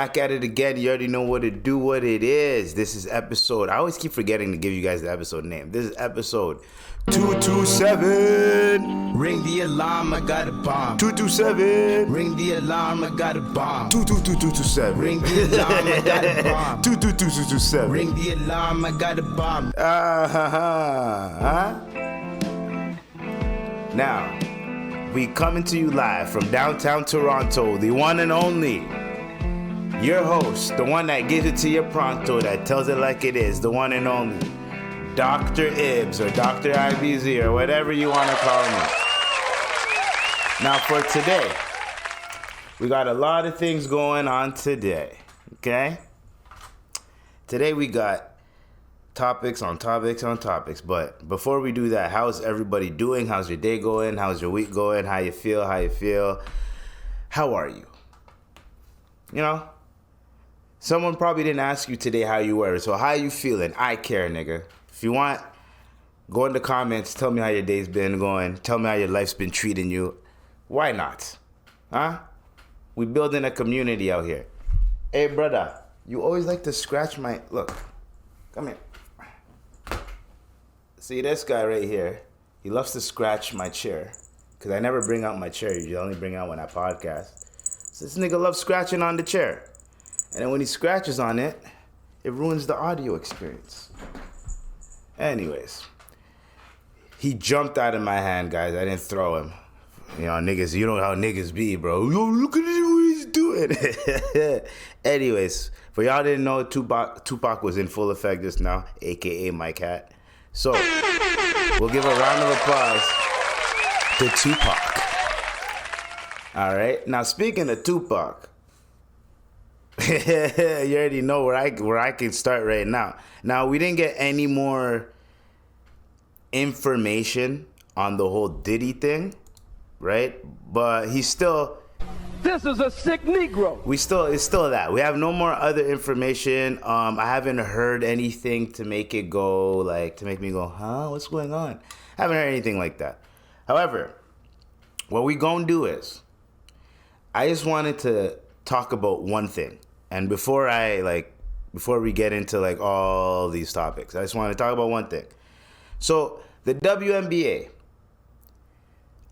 back at it again. You already know what to do, what it is. This is episode, I always keep forgetting to give you guys the episode name. This is episode 227. Ring the alarm, I got a bomb. 227. Ring the alarm, I got a bomb. 22227. Ring the alarm, I got a bomb. 22227. Ring the alarm, I got a bomb. Now, we coming to you live from downtown Toronto, the one and only. Your host, the one that gives it to you pronto, that tells it like it is, the one and only. Dr. Ibs or Dr. IBZ or whatever you want to call me. Now for today, we got a lot of things going on today, okay? Today we got topics on topics on topics, but before we do that, how's everybody doing? How's your day going? How's your week going? How you feel? How are you? You know? Someone probably didn't ask you today how you were, so how you feeling? I care, nigga. If you want, go in the comments, tell me how your day's been going, tell me how your life's been treating you. Why not? Huh? We building a community out here. Hey, brother, you always like to scratch my... Look, come here. See this guy right here? He loves to scratch my chair, because I never bring out my chair. You only bring out when I podcast. So this nigga loves scratching on the chair. And then when he scratches on it, it ruins the audio experience. Anyways, he jumped out of my hand, guys. I didn't throw him. You know, niggas, you know how niggas be, bro. Yo, look at what he's doing. Anyways, for y'all didn't know, Tupac was in full effect just now, a.k.a. my cat. So, we'll give a round of applause to Tupac. All right. Now, speaking of Tupac, you already know where I can start right now. Now, we didn't get any more information on the whole Diddy thing, right? But he's still... This is a sick Negro. It's still that. We have no more other information. I haven't heard anything to make it go, to make me go, huh? What's going on? I haven't heard anything like that. However, what we gonna do is, I just wanted to talk about one thing. And before we get into all these topics, I just want to talk about one thing. So the WNBA,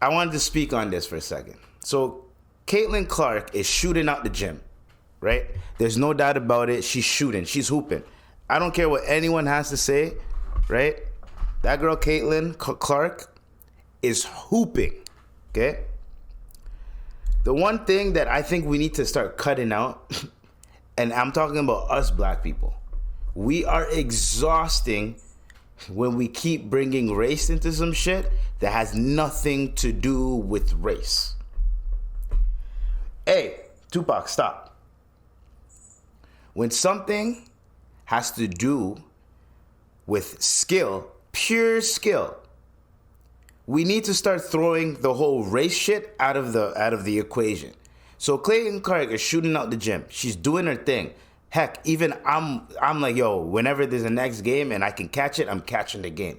I wanted to speak on this for a second. So Caitlin Clark is shooting out the gym, right? There's no doubt about it. She's shooting. She's hooping. I don't care what anyone has to say, right? That girl Caitlin Clark is hooping, okay? The one thing that I think we need to start cutting out, and I'm talking about us black people, we are exhausting when we keep bringing race into some shit that has nothing to do with race. Hey, Tupac, stop. When something has to do with skill, pure skill, we need to start throwing the whole race shit out of the equation. So Caitlin Clark is shooting out the gym. She's doing her thing. Heck, even I'm like, yo, whenever there's a next game and I can catch it, I'm catching the game.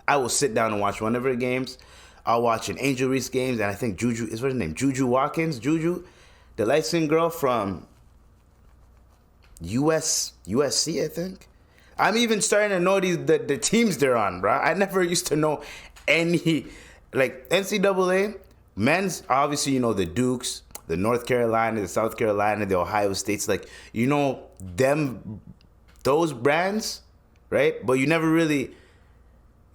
I will sit down and watch one of her games. I'll watch an Angel Reese games, and I think Juju, is what her name? Juju Watkins? Juju? The light-skinned girl from USC, I think. I'm even starting to know the teams they're on, bro. I never used to know any, NCAA, men's, obviously, you know, the Dukes, the North Carolina, the South Carolina, the Ohio States, those brands, right? But you never really,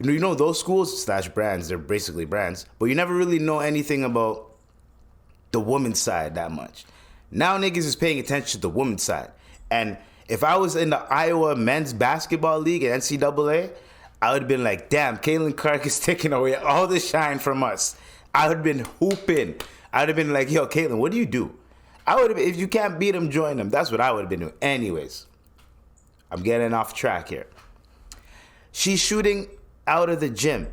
you know those schools / brands, they're basically brands, but you never really know anything about the women's side that much. Now niggas is paying attention to the women's side. And if I was in the Iowa men's basketball league at NCAA, I would have been like, damn, Caitlin Clark is taking away all the shine from us. I would have been hooping. I would have been like, yo, Caitlin, what do you do? I would have been, if you can't beat them, join them. That's what I would have been doing. Anyways, I'm getting off track here. She's shooting out of the gym.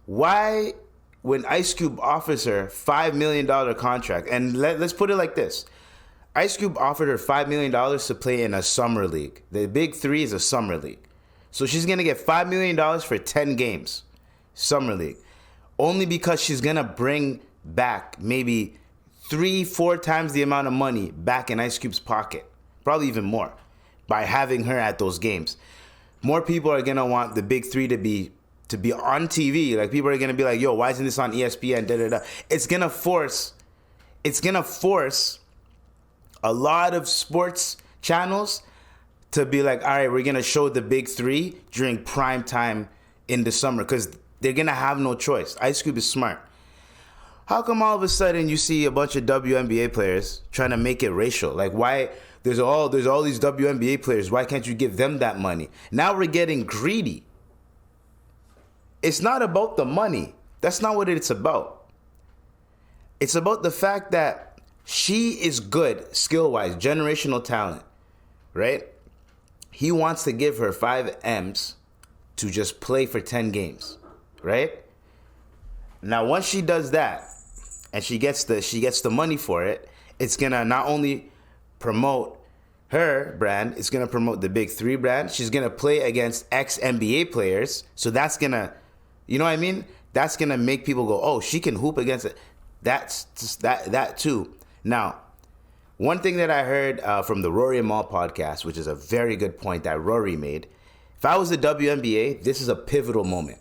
Why, when Ice Cube offers her $5 million contract, and let's put it like this. Ice Cube offered her $5 million to play in a summer league. The Big Three is a summer league. So she's going to get $5 million for 10 games. Summer league. Only because she's going to bring back maybe 3-4 times the amount of money back in Ice Cube's pocket. probably even more, by having her at those games. More people are gonna want the big three to be on TV. Like, people are gonna be like, yo, why isn't this on ESPN? Da, da, da. It's gonna force a lot of sports channels to be like, all right, we're gonna show the big three during prime time in the summer, because they're gonna have no choice. Ice Cube is smart. How come all of a sudden you see a bunch of WNBA players trying to make it racial? Like, why? There's all these WNBA players. Why can't you give them that money? Now we're getting greedy. It's not about the money. That's not what it's about. It's about the fact that she is good, skill-wise, generational talent, right? He wants to give her 5 M's to just play for 10 games, right? Now, once she does that, and she gets the money for it, it's gonna not only promote her brand, it's gonna promote the Big Three brand. She's gonna play against ex-NBA players, so that's gonna, you know what I mean? That's gonna make people go, oh, she can hoop against it. That's just that too. Now, one thing that I heard from the Rory and Mal podcast, which is a very good point that Rory made. If I was the WNBA, this is a pivotal moment.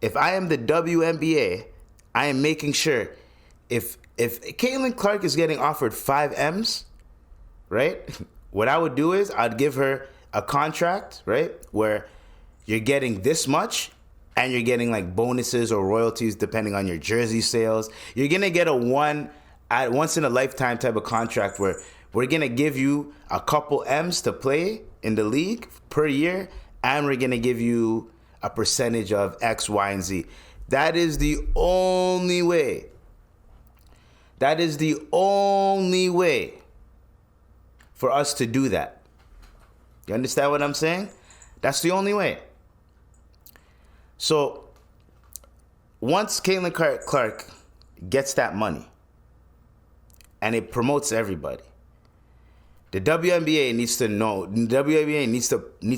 If I am the WNBA, I am making sure if Caitlin Clark is getting offered 5 M's, right? What I would do is I'd give her a contract, right, where you're getting this much and you're getting like bonuses or royalties depending on your jersey sales. You're going to get a once in a lifetime type of contract where we're going to give you a couple M's to play in the league per year, and we're going to give you a percentage of X, Y, and Z. That is the only way. That is the only way for us to do that. You understand what I'm saying? That's the only way. So, once Caitlin Clark gets that money, and it promotes everybody, the WNBA needs to know. The WNBA needs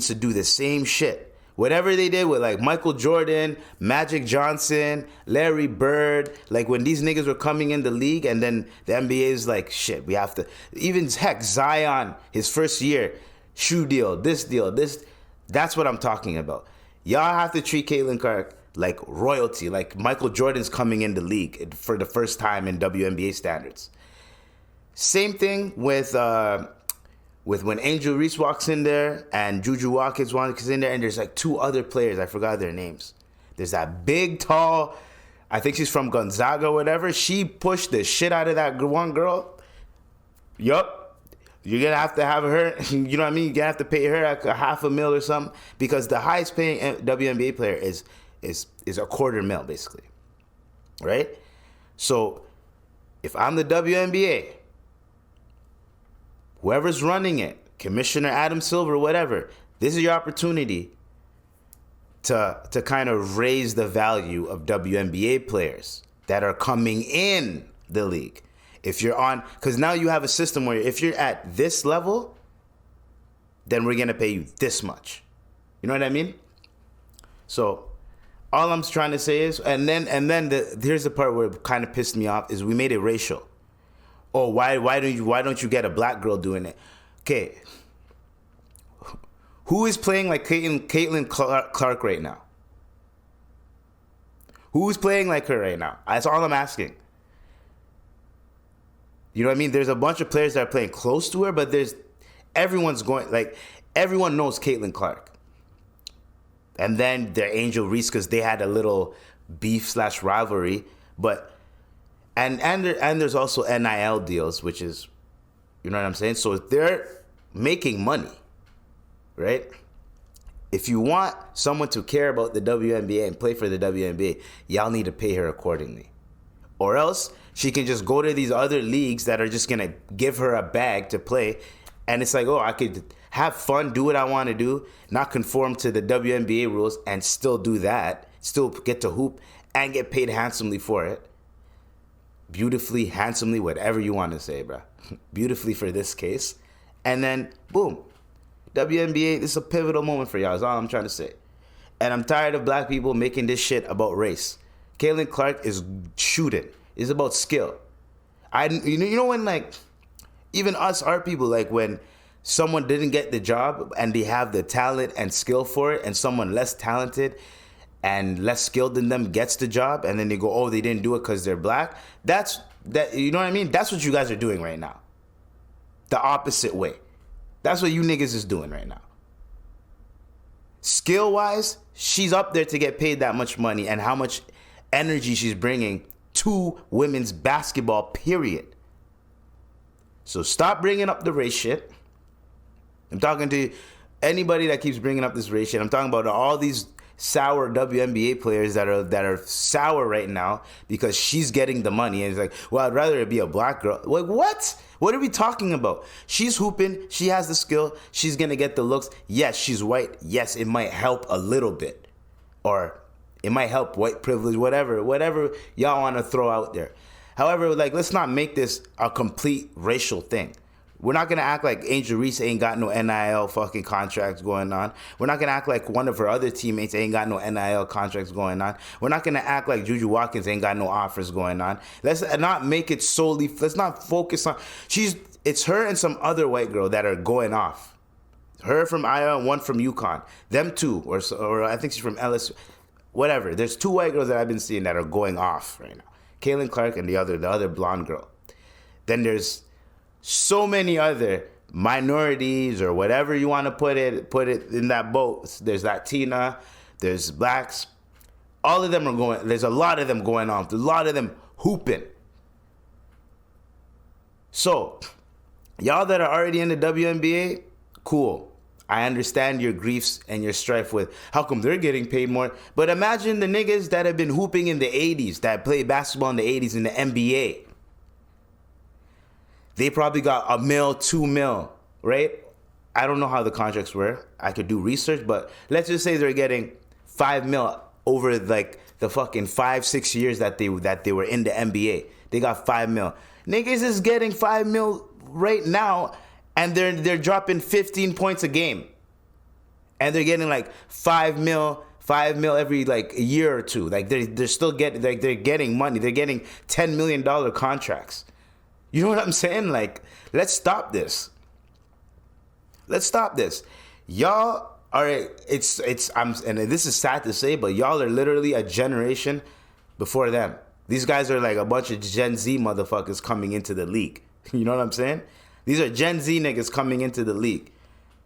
to do the same shit. Whatever they did with like Michael Jordan, Magic Johnson, Larry Bird, like when these niggas were coming in the league, and then the NBA is like, shit, we have to. Even heck, Zion, his first year, shoe deal, this. That's what I'm talking about. Y'all have to treat Caitlin Clark like royalty, like Michael Jordan's coming in the league for the first time in WNBA standards. Same thing with when Angel Reese walks in there and Juju Watkins walks in there, and there's like 2 other players, I forgot their names. There's that big, tall, I think she's from Gonzaga or whatever. She pushed the shit out of that one girl. Yup. You're going to have her, you know what I mean? You're going to have to pay her like $500,000 or something, because the highest paying WNBA player is $250,000 basically, right? So if I'm the WNBA, whoever's running it, Commissioner Adam Silver, whatever, this is your opportunity to kind of raise the value of WNBA players that are coming in the league. If you're on, because now you have a system where if you're at this level, then we're going to pay you this much. You know what I mean? So all I'm trying to say is, and then here's the part where it kind of pissed me off, is we made it racial. Oh, why don't you get a black girl doing it? Okay. Who is playing like Caitlin Clark right now? Who's playing like her right now? That's all I'm asking. You know what I mean? There's a bunch of players that are playing close to her, but everyone knows Caitlin Clark. And then they're Angel Reese because they had a little beef/rivalry, but and there's also NIL deals, which is, you know what I'm saying? So they're making money, right? If you want someone to care about the WNBA and play for the WNBA, y'all need to pay her accordingly. Or else she can just go to these other leagues that are just going to give her a bag to play. And it's like, oh, I could have fun, do what I want to do, not conform to the WNBA rules, and still do that, still get to hoop and get paid handsomely for it. Beautifully, handsomely, whatever you want to say, bro. Beautifully for this case. And then, boom. WNBA, this is a pivotal moment for y'all, is all I'm trying to say. And I'm tired of black people making this shit about race. Caitlin Clark is shooting. It's about skill. You know when, like, Even us, our people, like when someone didn't get the job and they have the talent and skill for it, and someone less talented and less skilled than them gets the job, and then they go, oh, they didn't do it because they're black. You know what I mean? That's what you guys are doing right now. The opposite way. That's what you niggas is doing right now. Skill-wise, she's up there to get paid that much money, and how much energy she's bringing to women's basketball, period. So stop bringing up the race shit. I'm talking to anybody that keeps bringing up this race shit. I'm talking about all these sour WNBA players that are sour right now because she's getting the money. And it's like, well, I'd rather it be a black girl. Like, what? What are we talking about? She's hooping. She has the skill. She's going to get the looks. Yes, she's white. Yes, it might help a little bit. Or it might help white privilege, whatever y'all want to throw out there. However, like, let's not make this a complete racial thing. We're not going to act like Angel Reese ain't got no NIL fucking contracts going on. We're not going to act like one of her other teammates ain't got no NIL contracts going on. We're not going to act like Juju Watkins ain't got no offers going on. Let's not make it solely, let's not focus on, it's her and some other white girl that are going off. Her from Iowa and one from UConn. Them two, or I think she's from LSU. Whatever. There's two white girls that I've been seeing that are going off right now. Kaylin Clark and the other blonde girl. Then there's so many other minorities or whatever you want to put it in that boat. There's Latina, there's blacks. All of them are going, there's a lot of them going on. There's a lot of them hooping. So, y'all that are already in the WNBA, cool. I understand your griefs and your strife with how come they're getting paid more. But imagine the niggas that have been hooping in the 80s, that played basketball in the 80s in the NBA. They probably got $1 million, $2 million, right? I don't know how the contracts were. I could do research, but let's just say they're getting $5 million over like the fucking 5-6 years that they were in the NBA. They got $5 million. Niggas is getting $5 million right now, and they're dropping 15 points a game, and they're getting like $5 million every like a year or two. Like they're still getting, like they're getting money. They're getting $10 million contracts. You know what I'm saying? Like, let's stop this. Let's stop this. Y'all are, and this is sad to say, but y'all are literally a generation before them. These guys are like a bunch of Gen Z motherfuckers coming into the league. You know what I'm saying? These are Gen Z niggas coming into the league,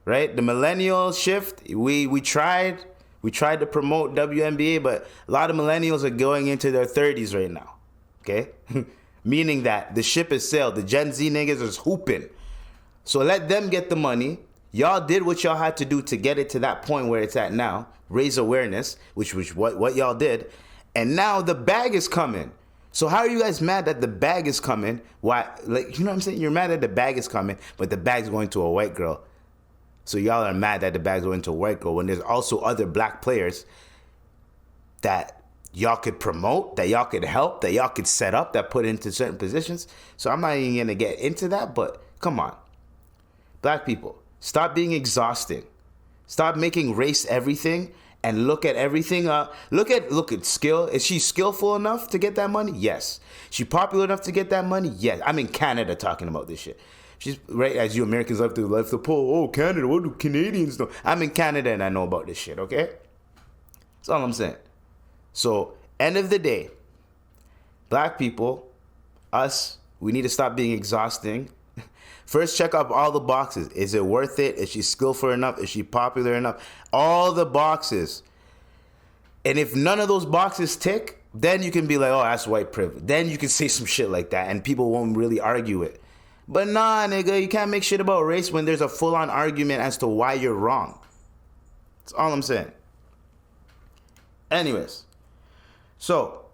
right? The millennial shift, we tried to promote WNBA, but a lot of millennials are going into their 30s right now, okay? Meaning that the ship has sailed. The Gen Z niggas is hooping. So let them get the money. Y'all did what y'all had to do to get it to that point where it's at now. Raise awareness, which was what y'all did. And now the bag is coming. So how are you guys mad that the bag is coming? Why? Like, you know what I'm saying? You're mad that the bag is coming, but the bag's going to a white girl. So y'all are mad that the bag's going to a white girl when there's also other black players that y'all could promote, that y'all could help, that y'all could set up, that put into certain positions. So I'm not even going to get into that, but come on. Black people, stop being exhausting. Stop making race everything and look at everything. Look at skill. Is she skillful enough to get that money? Yes. She popular enough to get that money? Yes. I'm in Canada talking about this shit. She's right, as you Americans love to pull, oh, Canada, what do Canadians know? I'm in Canada and I know about this shit, okay? That's all I'm saying. So, end of the day, black people, us, we need to stop being exhausting. First, check off all the boxes. Is it worth it? Is she skillful enough? Is she popular enough? All the boxes. And if none of those boxes tick, then you can be like, oh, that's white privilege. Then you can say some shit like that and people won't really argue it. But nah, nigga, you can't make shit about race when there's a full-on argument as to why you're wrong. That's all I'm saying. Anyways. So,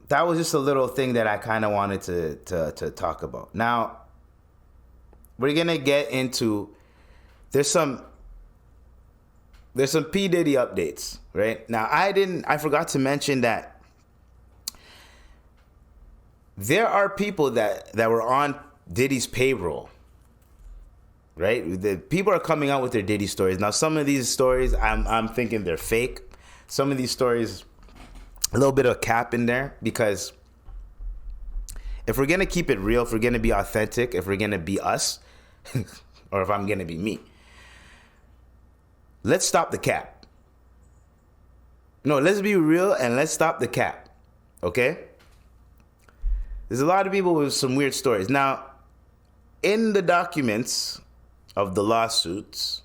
that was just a little thing that I kind of wanted to talk about. Now, we're going to get into, there's some P. Diddy updates, right? Now, I forgot to mention that there are people that were on Diddy's payroll, right? The people are coming out with their Diddy stories. Now, some of these stories, I'm thinking they're fake. Some of these stories, a little bit of cap in there, because if we're going to keep it real, if we're going to be authentic, if we're going to be us, or if I'm going to be me. Let's stop the cap. No, let's be real and let's stop the cap. Okay? There's a lot of people with some weird stories. Now, in the documents of the lawsuits,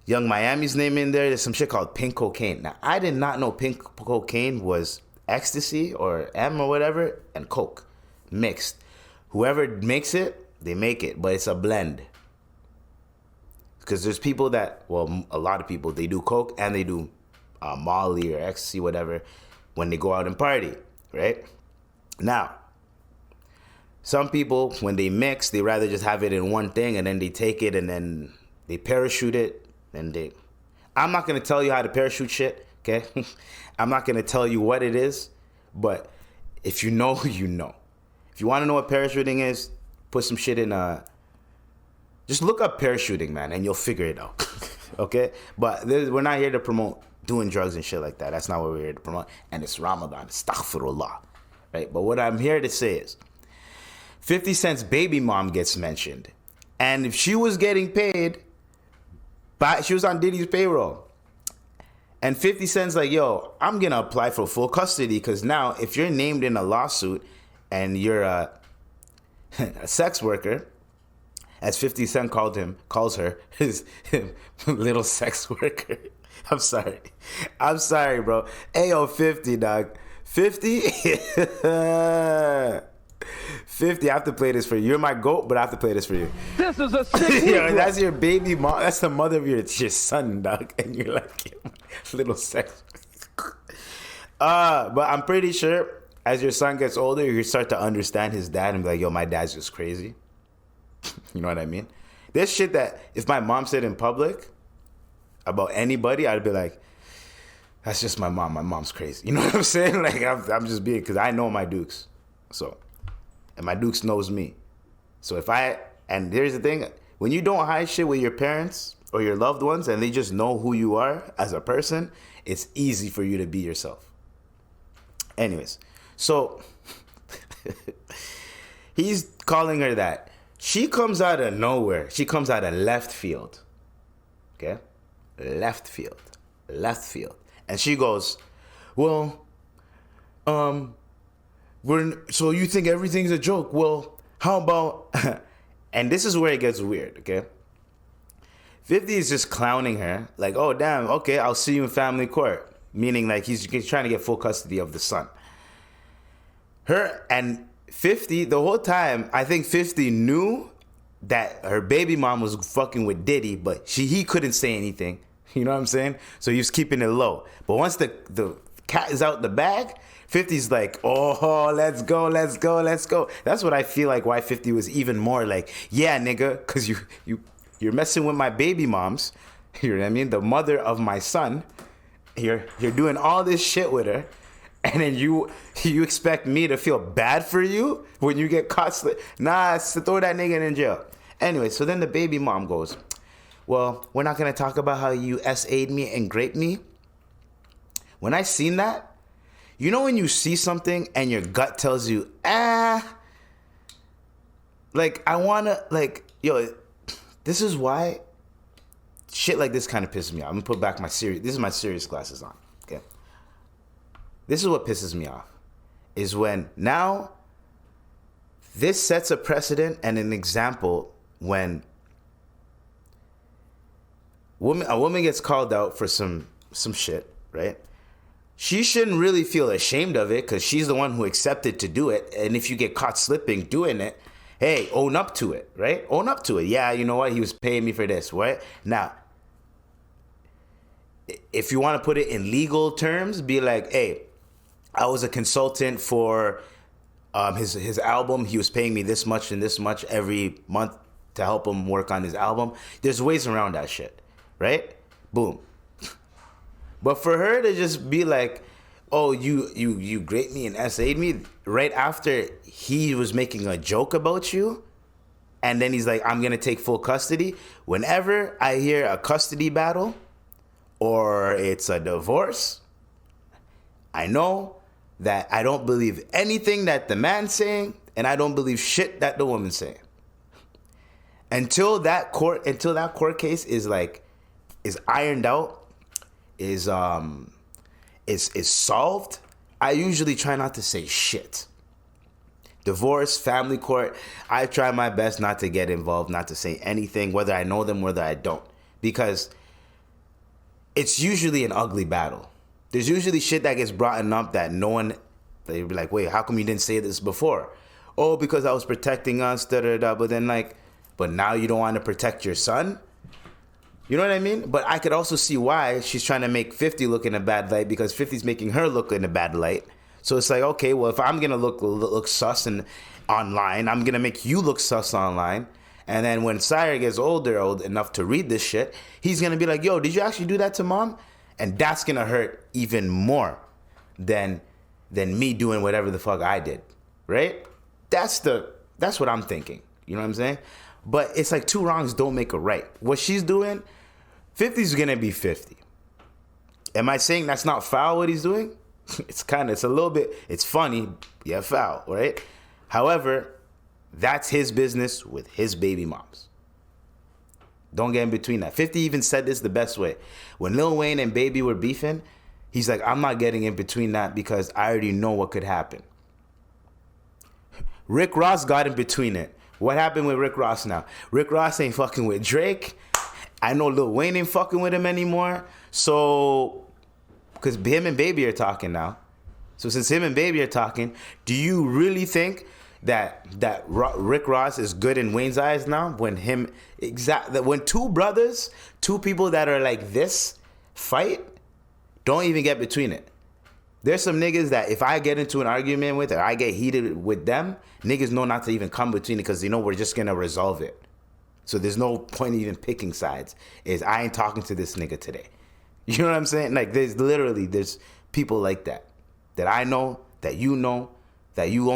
Young Miami's name in there, there's some shit called pink cocaine. Now, I did not know pink cocaine was ecstasy or M or whatever and coke mixed. Whoever makes it, they make it, but it's a blend. Because there's people that, well, a lot of people, they do coke and they do Molly or ecstasy, whatever, when they go out and party, right? Now, some people, when they mix, they rather just have it in one thing and then they take it and then they parachute it. And I'm not going to tell you how to parachute shit, okay? I'm not going to tell you what it is, but if you know, you know. If you want to know what parachuting is, put some shit in, just look up parachuting, man, and you'll figure it out, okay? But we're not here to promote doing drugs and shit like that. That's not what we're here to promote. And it's Ramadan, astaghfirullah, right? But what I'm here to say is 50 Cent's baby mom gets mentioned. And if she was getting paid, she was on Diddy's payroll. And 50 Cent's like, yo, I'm going to apply for full custody because now if you're named in a lawsuit and you're a sex worker, as 50 Cent calls her, his little sex worker. I'm sorry, bro. Hey, yo, 50, dog. 50? 50, I have to play this for you. You're my GOAT, but I have to play this for you. This is a sick Yo, that's your baby mom. That's the mother of your son, dog. And you're like, little sex. But I'm pretty sure as your son gets older, you start to understand his dad and be like, yo, my dad's just crazy. You know what I mean? There's shit that if my mom said in public about anybody, I'd be like, that's just my mom. My mom's crazy. You know what I'm saying? Like, I'm just being, because I know my dukes. So, and my dukes knows me. So and here's the thing, when you don't hide shit with your parents or your loved ones and they just know who you are as a person, it's easy for you to be yourself. Anyways, so he's calling her that. She comes out of nowhere. She comes out of left field. Okay? Left field. And she goes, well, so you think everything's a joke? Well, how about... And this is where it gets weird, okay? 50 is just clowning her. Like, oh, damn, okay, I'll see you in family court. Meaning, like, he's trying to get full custody of the son. Her and 50, the whole time, I think 50 knew that her baby mom was fucking with Diddy, but he couldn't say anything. You know what I'm saying? So he was keeping it low. But once the cat is out the bag, 50's like, oh, let's go. That's what I feel like why 50 was even more like, yeah, nigga, because you're messing with my baby moms. You know what I mean? The mother of my son. You're doing all this shit with her. And then you expect me to feel bad for you when you get caught? Nah, it's to throw that nigga in jail. Anyway, so then the baby mom goes, well, we're not going to talk about how you SA'd me and graped me. When I seen that, you know when you see something and your gut tells you, like, I want to, like, yo, this is why shit like this kind of pisses me off. I'm going to put back this is my serious glasses on, okay? This is what pisses me off, is when now this sets a precedent and an example when a woman gets called out for some shit, right? She shouldn't really feel ashamed of it because she's the one who accepted to do it. And if you get caught slipping doing it, hey, own up to it, right? Own up to it. Yeah, you know what? He was paying me for this, right? Now, if you want to put it in legal terms, be like, hey, I was a consultant for his album. He was paying me this much and this much every month to help him work on his album. There's ways around that shit, right? Boom. But for her to just be like, oh, you graped me and SA'd me right after he was making a joke about you, and then he's like, I'm going to take full custody. Whenever I hear a custody battle or it's a divorce, I know that I don't believe anything that the man's saying, and I don't believe shit that the woman's saying. until that court case is ironed out, is solved, I usually try not to say shit. Divorce, family court, I try my best not to get involved, not to say anything, whether I know them, whether I don't. Because it's usually an ugly battle. There's usually shit that gets brought up that no one, they'd be like, wait, how come you didn't say this before? Oh, because I was protecting us, da-da-da. But then but now you don't want to protect your son? You know what I mean? But I could also see why she's trying to make 50 look in a bad light, because 50's making her look in a bad light. So it's like, okay, well, if I'm going to look sus online, I'm going to make you look sus online. And then when Sire gets old enough to read this shit, he's going to be like, yo, did you actually do that to mom? And that's going to hurt even more than me doing whatever the fuck I did, right? That's what I'm thinking. You know what I'm saying? But it's like two wrongs don't make a right. What she's doing, 50's going to be 50. Am I saying that's not foul what he's doing? It's a little bit, it's funny, yeah, foul, right? However, that's his business with his baby moms. Don't get in between that. 50 even said this the best way. When Lil Wayne and Baby were beefing, he's like, I'm not getting in between that because I already know what could happen. Rick Ross got in between it. What happened with Rick Ross now? Rick Ross ain't fucking with Drake. I know Lil Wayne ain't fucking with him anymore. So, because him and Baby are talking now. So since him and Baby are talking, do you really think that Rick Ross is good in Wayne's eyes now? When two brothers, two people that are like this fight, don't even get between it. There's some niggas that if I get into an argument with or I get heated with them, niggas know not to even come between it because they know we're just going to resolve it. So there's no point even picking sides. I ain't talking to this nigga today. You know what I'm saying? Like there's people like that I know, that you know, that you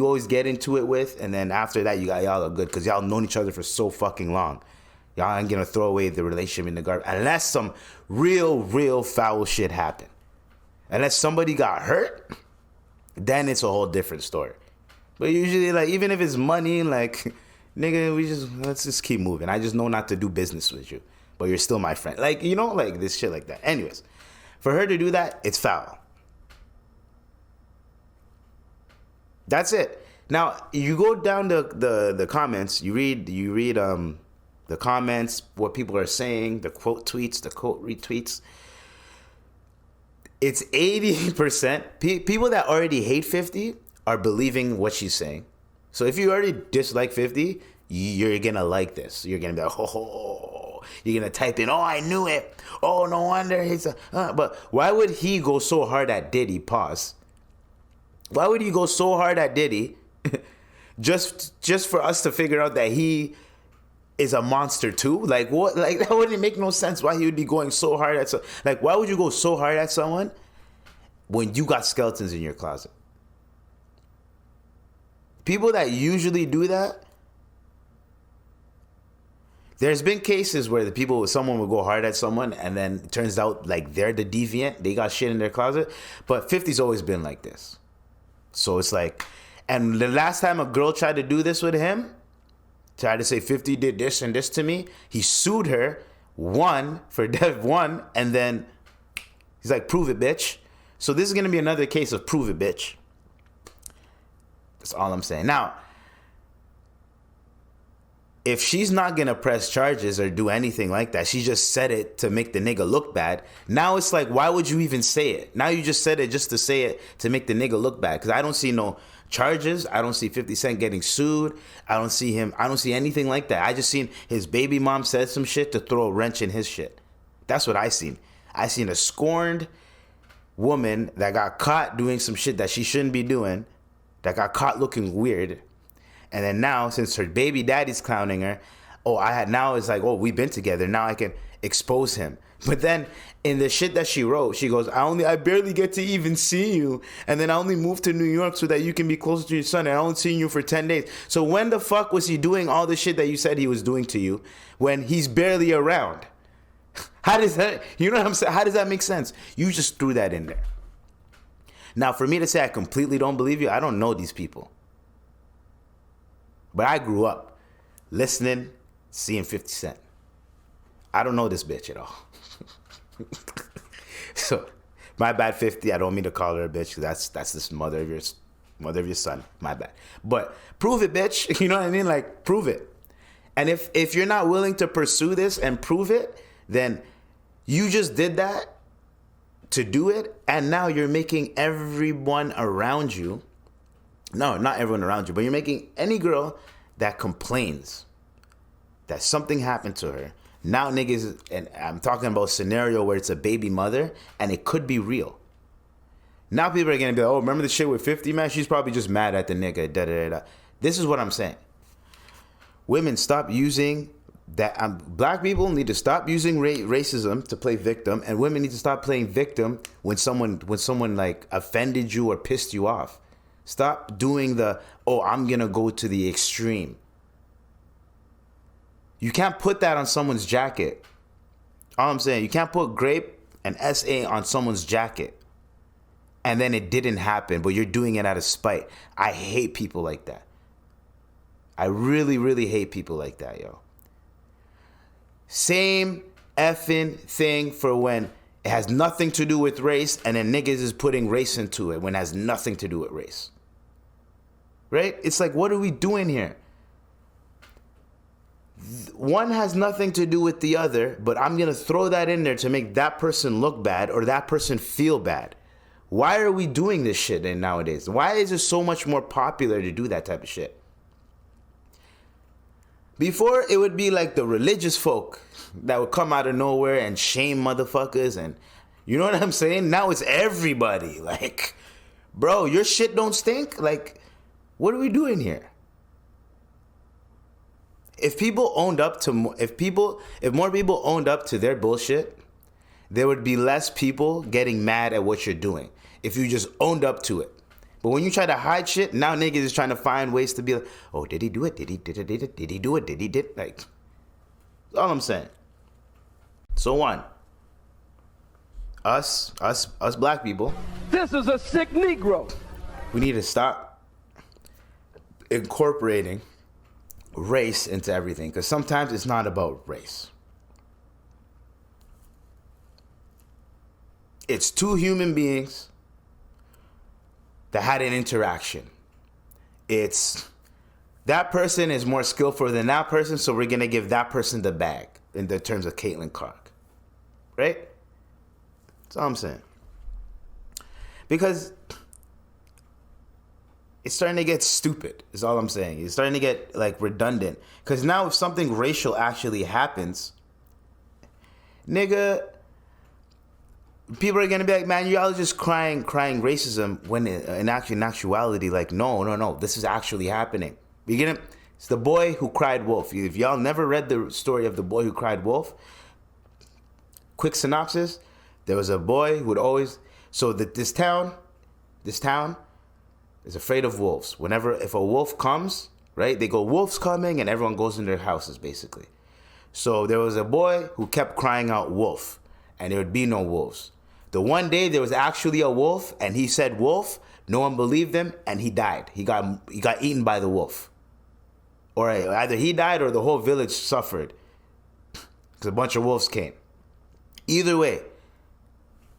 always get into it with, and then after that y'all are good because y'all known each other for so fucking long. Y'all ain't gonna throw away the relationship in the garbage unless some real foul shit happened. Unless somebody got hurt, then it's a whole different story. But usually, like, even if it's money, like, nigga, let's just keep moving. I just know not to do business with you, but you're still my friend. Like, you know, like this shit like that. Anyways, for her to do that, it's foul. That's it. Now, you go down the comments, you read the comments, what people are saying, the quote tweets, the quote retweets. It's 80% people that already hate 50 are believing what she's saying. So if you already dislike 50, you're going to like this. You're going to be like, oh, you're going to type in, oh, I knew it. Oh, no wonder he's but why would he go so hard at Diddy? Pause. Why would he go so hard at Diddy just for us to figure out that he is a monster too? Like, what? Like, that wouldn't make no sense why he would be going so hard at like, why would you go so hard at someone when you got skeletons in your closet? People that usually do that, there's been cases where someone will go hard at someone and then it turns out like they're the deviant, they got shit in their closet. But 50's always been like this. So it's like, and the last time a girl tried to do this with him, tried to say 50 did this and this to me, he sued her, won, and then he's like, prove it, bitch. So this is going to be another case of prove it, bitch. That's all I'm saying. Now, if she's not going to press charges or do anything like that, she just said it to make the nigga look bad. Now it's like, why would you even say it? Now you just said it just to say it to make the nigga look bad. Because I don't see no charges. I don't see 50 Cent getting sued. I don't see anything like that. I just seen his baby mom said some shit to throw a wrench in his shit. That's what I seen. I seen a scorned woman that got caught doing some shit that she shouldn't be doing, that got caught looking weird. And then now, since her baby daddy's clowning her, now it's like, we've been together. Now I can expose him. But then in the shit that she wrote, she goes, I barely get to even see you. And then I only moved to New York so that you can be closer to your son. And I only seen you for 10 days. So when the fuck was he doing all the shit that you said he was doing to you when he's barely around? How does that, you know what I'm saying? How does that make sense? You just threw that in there. Now, for me to say I completely don't believe you, I don't know these people. But I grew up listening seeing 50 Cent. I don't know this bitch at all. So, my bad, 50. I don't mean to call her a bitch. That's this mother of your son. My bad. But prove it, bitch. You know what I mean? Like, prove it. And if you're not willing to pursue this and prove it, then you just did that to do it, and now you're making everyone around you, no, not everyone around you, but you're making any girl that complains that something happened to her. Now niggas, and I'm talking about a scenario where it's a baby mother, and it could be real. Now people are going to be like, oh, remember the shit with 50, man? She's probably just mad at the nigga, da-da-da-da. This is what I'm saying. Women, stop using that. Black people need to stop using racism to play victim, and women need to stop playing victim when someone like offended you or pissed you off. Stop doing the, oh, I'm going to go to the extreme. You can't put that on someone's jacket. All I'm saying, you can't put grape and SA on someone's jacket and then it didn't happen, but you're doing it out of spite. I hate people like that. I really, really hate people like that, yo. Same effing thing for when it has nothing to do with race and then niggas is putting race into it when it has nothing to do with race. Right? It's like, what are we doing here? One has nothing to do with the other, but I'm going to throw that in there to make that person look bad or that person feel bad. Why are we doing this shit nowadays? Why is it so much more popular to do that type of shit? Before, it would be like the religious folk that would come out of nowhere and shame motherfuckers, and you know what I'm saying? Now it's everybody. Like, bro, your shit don't stink? Like, what are we doing here? If more people owned up to their bullshit, there would be less people getting mad at what you're doing if you just owned up to it. But when you try to hide shit, now niggas is trying to find ways to be like, oh, did he do it? Did he do it? Did he did? Like, that's all I'm saying. So one, us black people. This is a sick Negro. We need to stop incorporating race into everything, because sometimes it's not about race. It's two human beings that had an interaction. It's that person is more skillful than that person, so we're gonna give that person the bag in the terms of Caitlin Clark, right? That's all I'm saying. Because it's starting to get stupid, is all I'm saying. It's starting to get like redundant. Because now if something racial actually happens, nigga, people are going to be like, man, y'all are just crying racism, when in actuality, like, no, this is actually happening. It's the boy who cried wolf. If y'all never read the story of the boy who cried wolf, quick synopsis, there was a boy who would always, so that this town is afraid of wolves. If a wolf comes, right, they go, wolf's coming, and everyone goes in their houses, basically. So there was a boy who kept crying out wolf, and there would be no wolves. The one day there was actually a wolf, and he said wolf, no one believed him, and he died. He got eaten by the wolf. Or either he died or the whole village suffered, because a bunch of wolves came. Either way,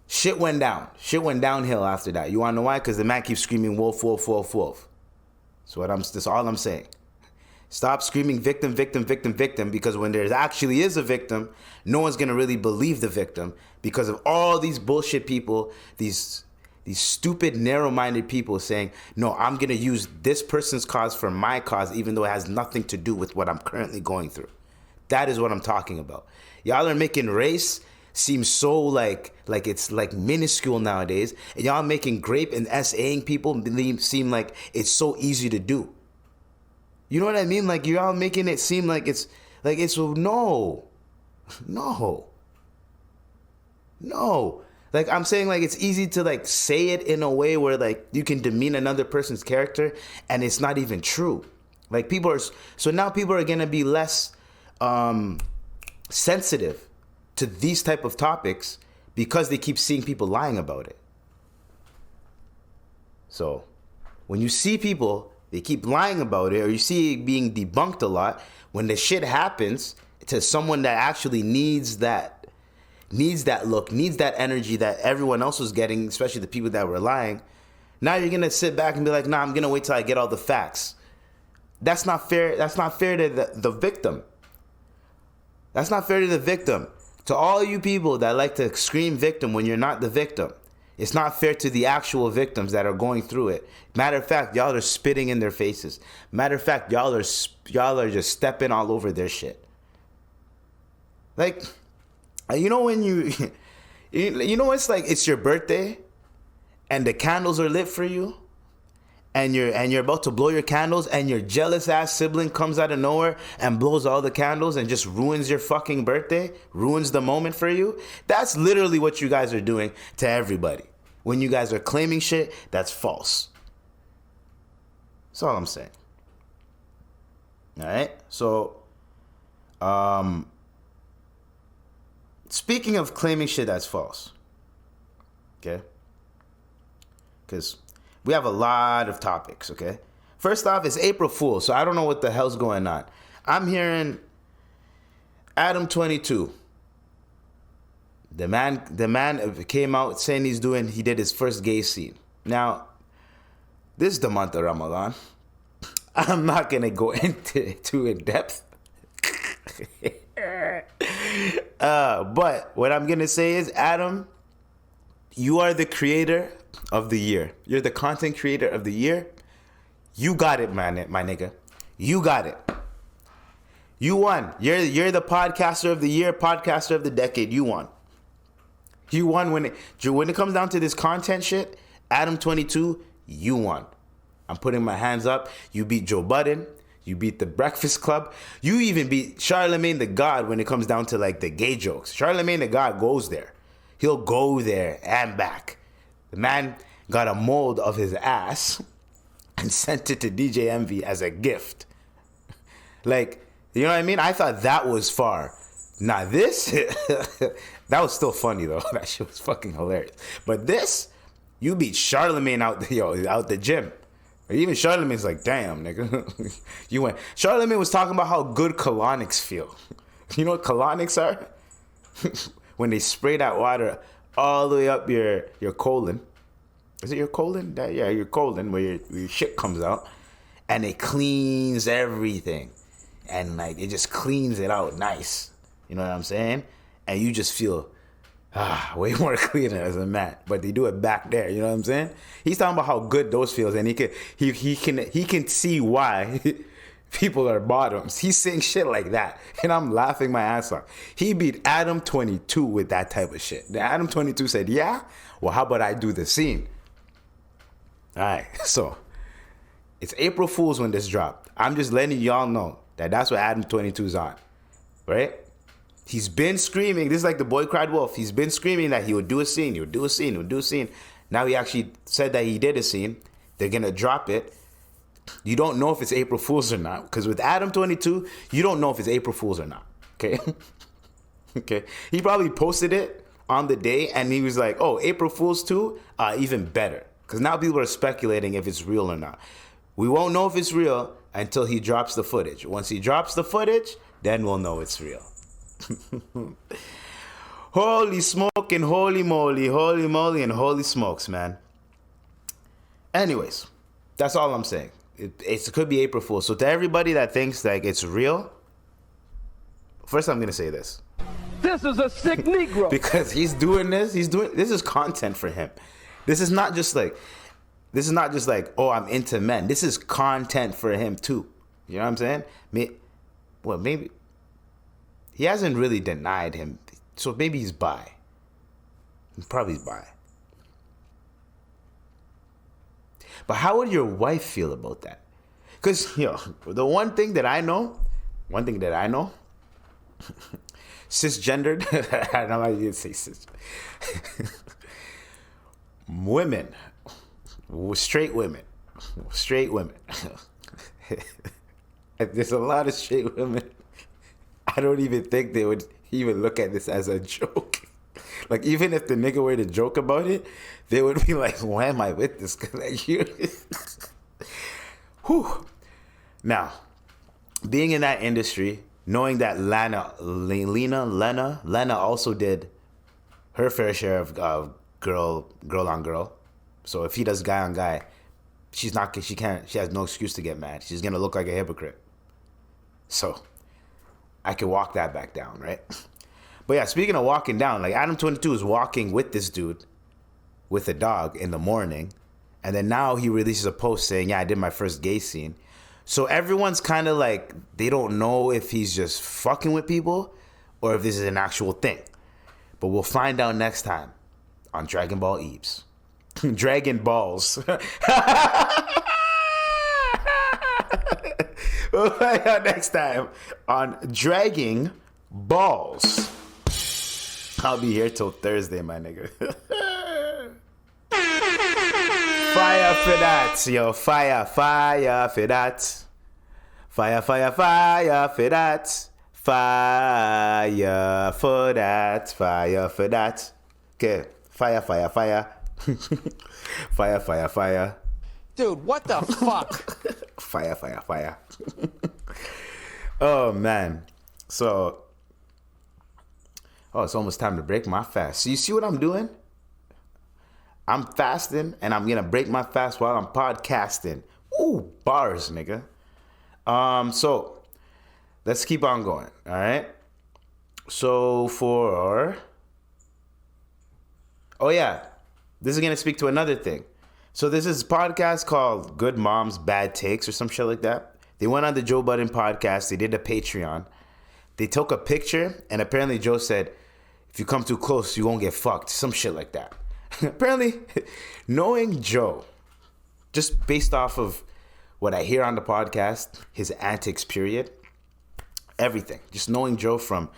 shit went down. Shit went downhill after that. You want to know why? Because the man keeps screaming wolf, wolf, wolf, wolf. That's all I'm saying. Stop screaming victim, victim, victim, victim, because when there actually is a victim, no one's going to really believe the victim because of all these bullshit people, these stupid, narrow-minded people saying, no, I'm going to use this person's cause for my cause, even though it has nothing to do with what I'm currently going through. That is what I'm talking about. Y'all are making race seem so like it's like minuscule nowadays, and y'all making grape and SAing people seem like it's so easy to do. You know what I mean? Like, y'all making it seem like it's no. Like, I'm saying, like, it's easy to like say it in a way where like you can demean another person's character and it's not even true. Like, now people are gonna be less sensitive to these type of topics because they keep seeing people lying about it. So when you see people They keep lying about it, or you see it being debunked a lot. When the shit happens to someone that actually needs that look, needs that energy that everyone else was getting, especially the people that were lying, now you're going to sit back and be like, nah, I'm going to wait till I get all the facts. That's not fair. That's not fair to the victim. That's not fair to the victim. To all you people that like to scream victim when you're not the victim, it's not fair to the actual victims that are going through it. Matter of fact, y'all are spitting in their faces. Matter of fact, y'all are just stepping all over their shit. Like, you know when it's like it's your birthday and the candles are lit for you and you're about to blow your candles and your jealous ass sibling comes out of nowhere and blows all the candles and just ruins your fucking birthday, ruins the moment for you. That's literally what you guys are doing to everybody. When you guys are claiming shit that's false. That's all I'm saying. All right? So, speaking of claiming shit that's false, okay? Because we have a lot of topics, okay? First off, it's April Fool's, so I don't know what the hell's going on. I'm hearing Adam 22. The man came out saying he did his first gay scene. Now, this is the month of Ramadan. I'm not gonna go into it too in depth. But what I'm gonna say is, Adam, you are the creator of the year. You're the content creator of the year. You got it, man, my nigga. You got it. You won. You're the podcaster of the year, podcaster of the decade. You won. You won when it comes down to this content shit. Adam 22, you won. I'm putting my hands up. You beat Joe Budden. You beat The Breakfast Club. You even beat Charlemagne the God when it comes down to like the gay jokes. Charlemagne the God goes there. He'll go there and back. The man got a mold of his ass and sent it to DJ Envy as a gift. Like, you know what I mean? I thought that was far. Now this, that was still funny though. That shit was fucking hilarious. But this, you beat Charlemagne out the gym. Even Charlemagne's like, damn, nigga. You went. Charlemagne was talking about how good colonics feel. You know what colonics are? When they spray that water all the way up your colon. Is it your colon? Yeah, your colon, where your shit comes out. And it cleans everything. And like, it just cleans it out nice. You know what I'm saying? And you just feel way more cleaner as a man. But they do it back there. You know what I'm saying? He's talking about how good those feels, and he can see why people are bottoms. He's saying shit like that, and I'm laughing my ass off. He beat Adam 22 with that type of shit. The Adam 22 said, "Yeah, well, how about I do the scene?" All right, so it's April Fool's when this dropped. I'm just letting y'all know that that's what Adam 22's on, right? He's been screaming. This is like the boy cried wolf. He's been screaming that he would do a scene. He would do a scene. He would do a scene. Now he actually said that he did a scene. They're going to drop it. You don't know if it's April Fool's or not. Because with Adam 22, you don't know if it's April Fool's or not. Okay? Okay. He probably posted it on the day and he was like, oh, April Fool's too? Even better. Because now people are speculating if it's real or not. We won't know if it's real until he drops the footage. Once he drops the footage, then we'll know it's real. Holy smoke and holy moly and holy smokes, man. Anyways, that's all I'm saying. It could be April Fool's. So to everybody that thinks like it's real, first I'm gonna say this. This is a sick Negro. Because this is content for him. This is not just like, oh, I'm into men. This is content for him too. You know what I'm saying? Maybe he hasn't really denied him, so maybe he's bi. Probably he's bi. But how would your wife feel about that? Because, the one thing that I know, cisgendered, I don't know how you say cis. Women, straight women. There's a lot of straight women. I don't even think they would even look at this as a joke. Like, even if the nigga were to joke about it, they would be like, why am I with this guy? Like, Whew. Now, being in that industry, knowing that Lena also did her fair share of girl on girl. So if he does guy on guy, she has no excuse to get mad. She's gonna look like a hypocrite. So I can walk that back down, right? But yeah, speaking of walking down, like Adam 22 is walking with this dude with a dog in the morning, and then now he releases a post saying, yeah, I did my first gay scene. So everyone's kind of like, they don't know if he's just fucking with people or if this is an actual thing. But we'll find out next time on Dragon Ball Eves. Dragon Balls. We'll find out next time on Dragging Balls. I'll be here till Thursday, my nigga. Fire for that, yo. Fire for that. Fire for that. Fire for that. Fire for that. Okay. Fire. Fire. Dude, what the fuck? Fire. Oh, man. So, it's almost time to break my fast. So you see what I'm doing? I'm fasting, and I'm going to break my fast while I'm podcasting. Ooh, bars, nigga. So, let's keep on going, all right? So, this is going to speak to another thing. So, there's this podcast called Good Moms, Bad Takes or some shit like that. They went on the Joe Budden podcast. They did a Patreon. They took a picture, and apparently Joe said, if you come too close, you won't get fucked. Some shit like that. Apparently, knowing Joe, just based off of what I hear on the podcast, his antics, period, everything. Just knowing Joe from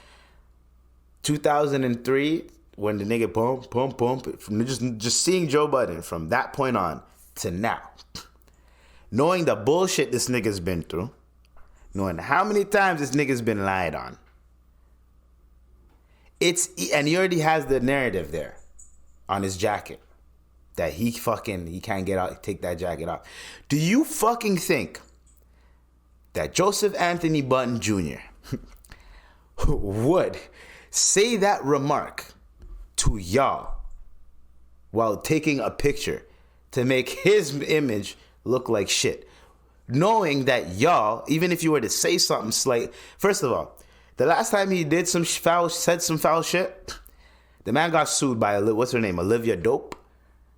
2003, when the nigga pump, from just seeing Joe Budden from that point on to now. Knowing the bullshit this nigga's been through. Knowing how many times this nigga's been lied on. And he already has the narrative there on his jacket that he can't get out, take that jacket off. Do you fucking think that Joseph Anthony Button Jr. would say that remark to y'all while taking a picture to make his image look like shit? Knowing that y'all, even if you were to say something slight, first of all, the last time he did said some foul shit, the man got sued by, what's her name, Olivia Dope.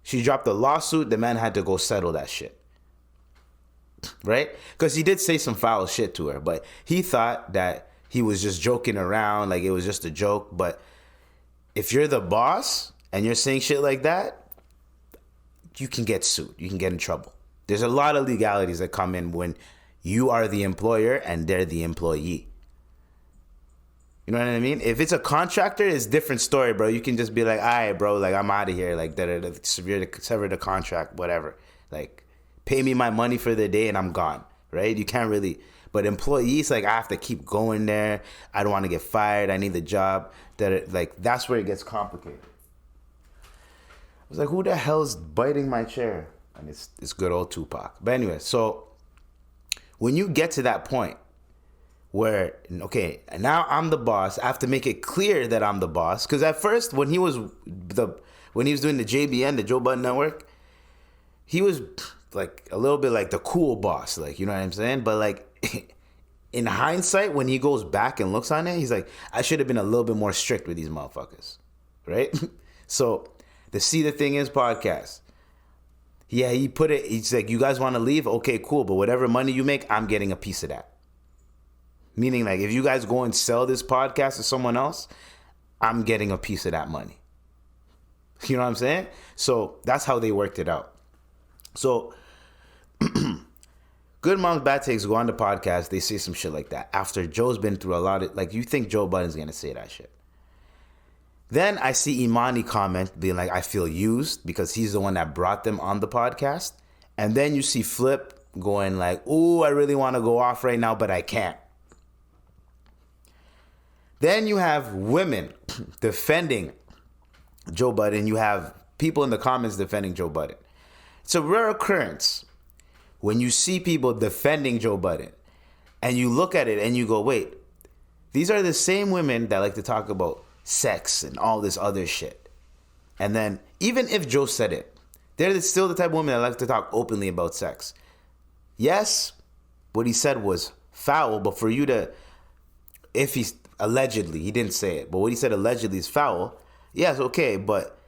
She dropped a lawsuit. The man had to go settle that shit. Right? Because he did say some foul shit to her, but he thought that he was just joking around, like it was just a joke. But if you're the boss and you're saying shit like that, you can get sued. You can get in trouble. There's a lot of legalities that come in when you are the employer and they're the employee. You know what I mean? If it's a contractor, it's a different story, bro. You can just be like, all right, bro, like, I'm out of here. Like, sever the contract, whatever. Like, pay me my money for the day and I'm gone, right? You can't really. But employees, like, I have to keep going there. I don't want to get fired. I need the job. That's where it gets complicated. I was like, who the hell's biting my chair? And it's good old Tupac. But anyway, so when you get to that point, where, okay, now I'm the boss. I have to make it clear that I'm the boss. Because at first, when he was doing the JBN, the Joe Budden Network, he was like a little bit like the cool boss, like, you know what I'm saying? But like in hindsight, when he goes back and looks on it, he's like, I should have been a little bit more strict with these motherfuckers, right? So the See the Thing Is podcast. Yeah, he put it. He's like, you guys want to leave? Okay, cool. But whatever money you make, I'm getting a piece of that. Meaning, like, if you guys go and sell this podcast to someone else, I'm getting a piece of that money. You know what I'm saying? So that's how they worked it out. So Good Moms, Bad Takes go on the podcast. They say some shit like that. After Joe's been through a lot of, like, you think Joe Budden's going to say that shit. Then I see Imani comment being like, I feel used because he's the one that brought them on the podcast. And then you see Flip going like, ooh, I really want to go off right now, but I can't. Then you have women defending Joe Budden. You have people in the comments defending Joe Budden. It's a rare occurrence when you see people defending Joe Budden and you look at it and you go, wait, these are the same women that like to talk about sex and all this other shit. And then even if Joe said it, they're still the type of women that like to talk openly about sex. Yes, what he said was foul, but for you to, if he's allegedly, he didn't say it, but what he said allegedly is foul. Yes, okay, but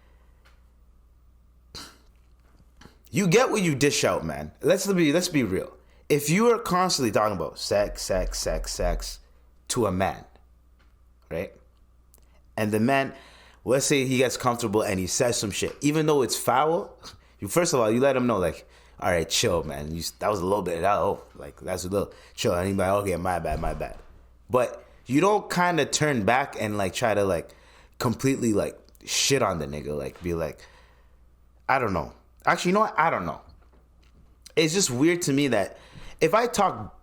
you get what you dish out, man. Let's be real. If you are constantly talking about sex to a man, right? And the man, let's say he gets comfortable and he says some shit, even though it's foul, first of all, you let him know, like, all right, chill, man. That was a little bit, that's a little chill. And he's like, okay, my bad. But you don't kind of turn back and like try to like completely like shit on the nigga, like be like, I don't know. Actually, you know what? I don't know. It's just weird to me that if I talk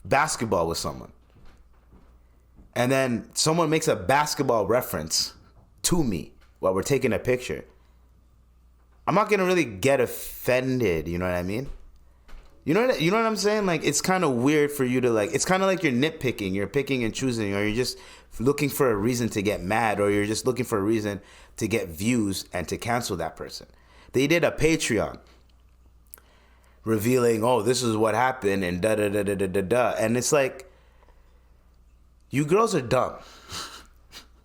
basketball with someone and then someone makes a basketball reference to me while we're taking a picture, I'm not gonna really get offended. You know what I mean? You know what I'm saying? Like, it's kind of weird for you to like. It's kind of like you're nitpicking, you're picking and choosing, or you're just looking for a reason to get mad, or you're just looking for a reason to get views and to cancel that person. They did a Patreon revealing, oh, this is what happened, and da da da da da da da, and it's like, you girls are dumb.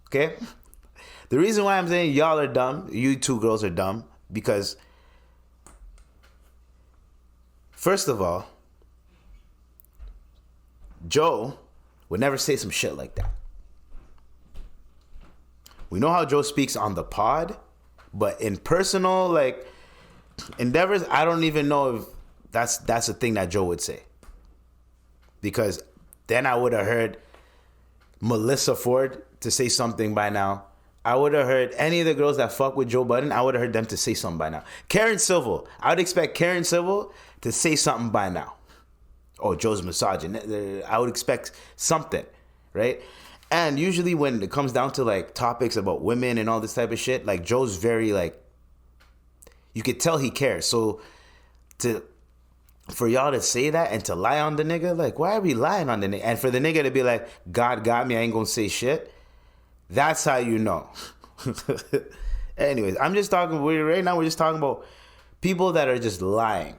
Okay? The reason why I'm saying y'all are dumb, you two girls are dumb, because first of all, Joe would never say some shit like that. We know how Joe speaks on the pod, but in personal like endeavors, I don't even know if that's a thing that Joe would say. Because then I would have heard Melissa Ford to say something by now. I would have heard any of the girls that fuck with Joe Budden, I would have heard them to say something by now. Karen Civil, I would expect Karen Civil to say something by now. Oh, Joe's misogynist. I would expect something, right? And usually when it comes down to like topics about women and all this type of shit, like Joe's very like, you could tell he cares. So for y'all to say that and to lie on the nigga, like, why are we lying on the nigga? And for the nigga to be like, God got me, I ain't gonna say shit. That's how you know. Anyways, right now we're just talking about people that are just lying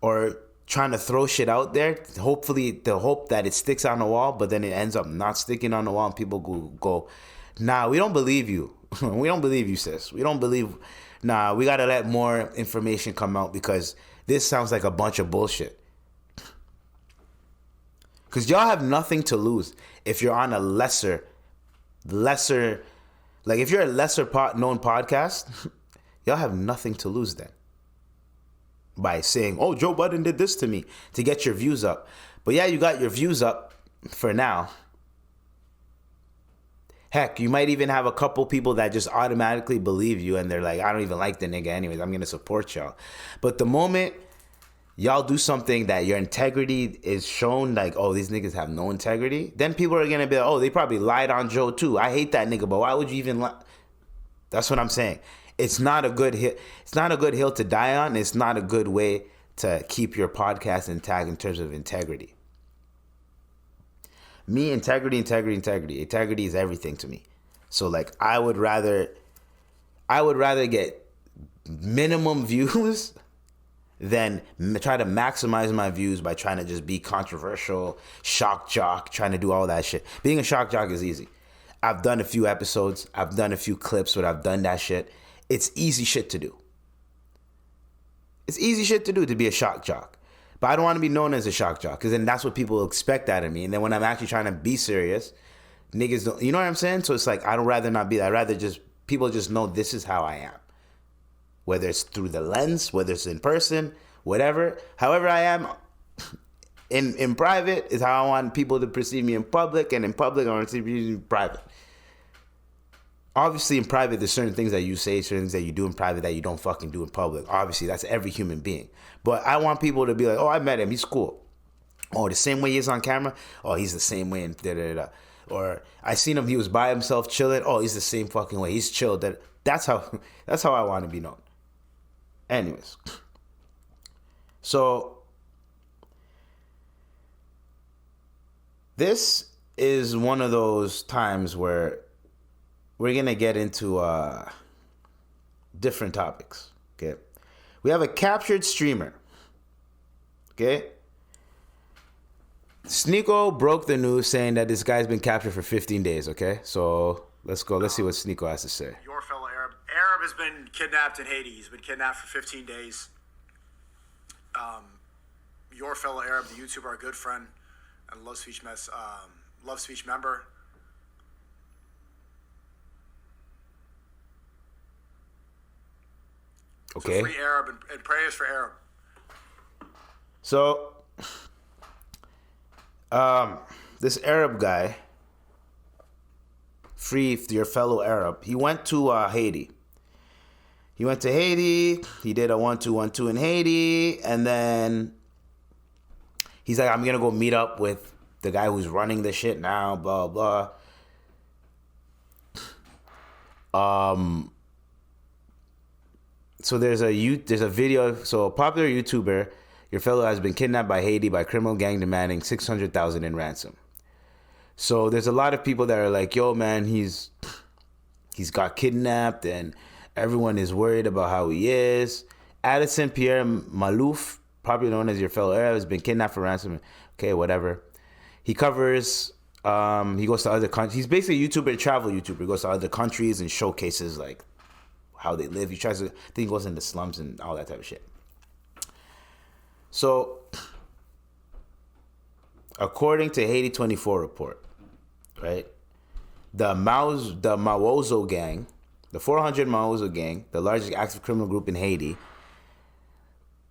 or trying to throw shit out there. Hopefully, the hope that it sticks on the wall, but then it ends up not sticking on the wall and people go, nah, we don't believe you. We don't believe you, sis. We don't believe, nah, we gotta let more information come out because this sounds like a bunch of bullshit. Because y'all have nothing to lose if you're on a lesser, like if you're a lesser known podcast, y'all have nothing to lose then. By saying, oh, Joe Budden did this to me to get your views up. But yeah, you got your views up for now. Heck, you might even have a couple people that just automatically believe you and they're like, I don't even like the nigga anyways, I'm going to support y'all. But the moment y'all do something that your integrity is shown, like, oh, these niggas have no integrity, then people are going to be like, oh, they probably lied on Joe too. I hate that nigga, but why would you even lie? That's what I'm saying. It's not a good hill. It's not a good hill to die on. It's not a good way to keep your podcast intact in terms of integrity. Me, integrity is everything to me. So like, I would rather get minimum views than try to maximize my views by trying to just be controversial, shock jock, trying to do all that shit. Being a shock jock is easy. I've done a few episodes. I've done a few clips where I've done that shit. It's easy shit to do. It's easy shit to do to be a shock jock. But I don't want to be known as a shock jock because then that's what people expect out of me. And then when I'm actually trying to be serious, niggas don't, you know what I'm saying? So it's like, I'd rather not be that. I'd rather just, people just know this is how I am. Whether it's through the lens, whether it's in person, whatever. However I am in private is how I want people to perceive me in public. And in public, I want to perceive me in private. Obviously, in private, there's certain things that you say, certain things that you do in private that you don't fucking do in public. Obviously, that's every human being. But I want people to be like, oh, I met him. He's cool. Oh, the same way he is on camera? Oh, he's the same way. And da-da-da-da. Or I seen him. He was by himself chilling. Oh, he's the same fucking way. He's chilled. That's how I want to be known. Anyways. So This is one of those times where we're going to get into different topics. Okay. We have a captured streamer. Okay. Sneeko broke the news saying that this guy's been captured for 15 days. Okay. So let's go. Let's see what Sneeko has to say. Your fellow Arab. Arab has been kidnapped in Haiti. He's been kidnapped for 15 days. Your fellow Arab, the YouTuber, our good friend and Love Speech member. Okay. So free Arab and prayers for Arab. So, this Arab guy, free your fellow Arab, he went to Haiti. He went to Haiti. He did a 1-2-1-2 in Haiti, and then he's like, "I'm gonna go meet up with the guy who's running the shit now." Blah blah. So there's a video. So a popular YouTuber, your fellow, has been kidnapped by Haiti by criminal gang demanding $600,000 in ransom. So there's a lot of people that are like, "Yo, man, he's got kidnapped and everyone is worried about how he is." Addison Pierre Malouf, probably known as your fellow Arab, has been kidnapped for ransom. Okay, whatever. He covers. He goes to other countries. He's basically a YouTuber, travel YouTuber. He goes to other countries and showcases like how they live. He tries to. I think he goes into slums and all that type of shit. So, according to Haiti 24 report, right, the Mawozo gang, the 400 Mawozo gang, the largest active criminal group in Haiti,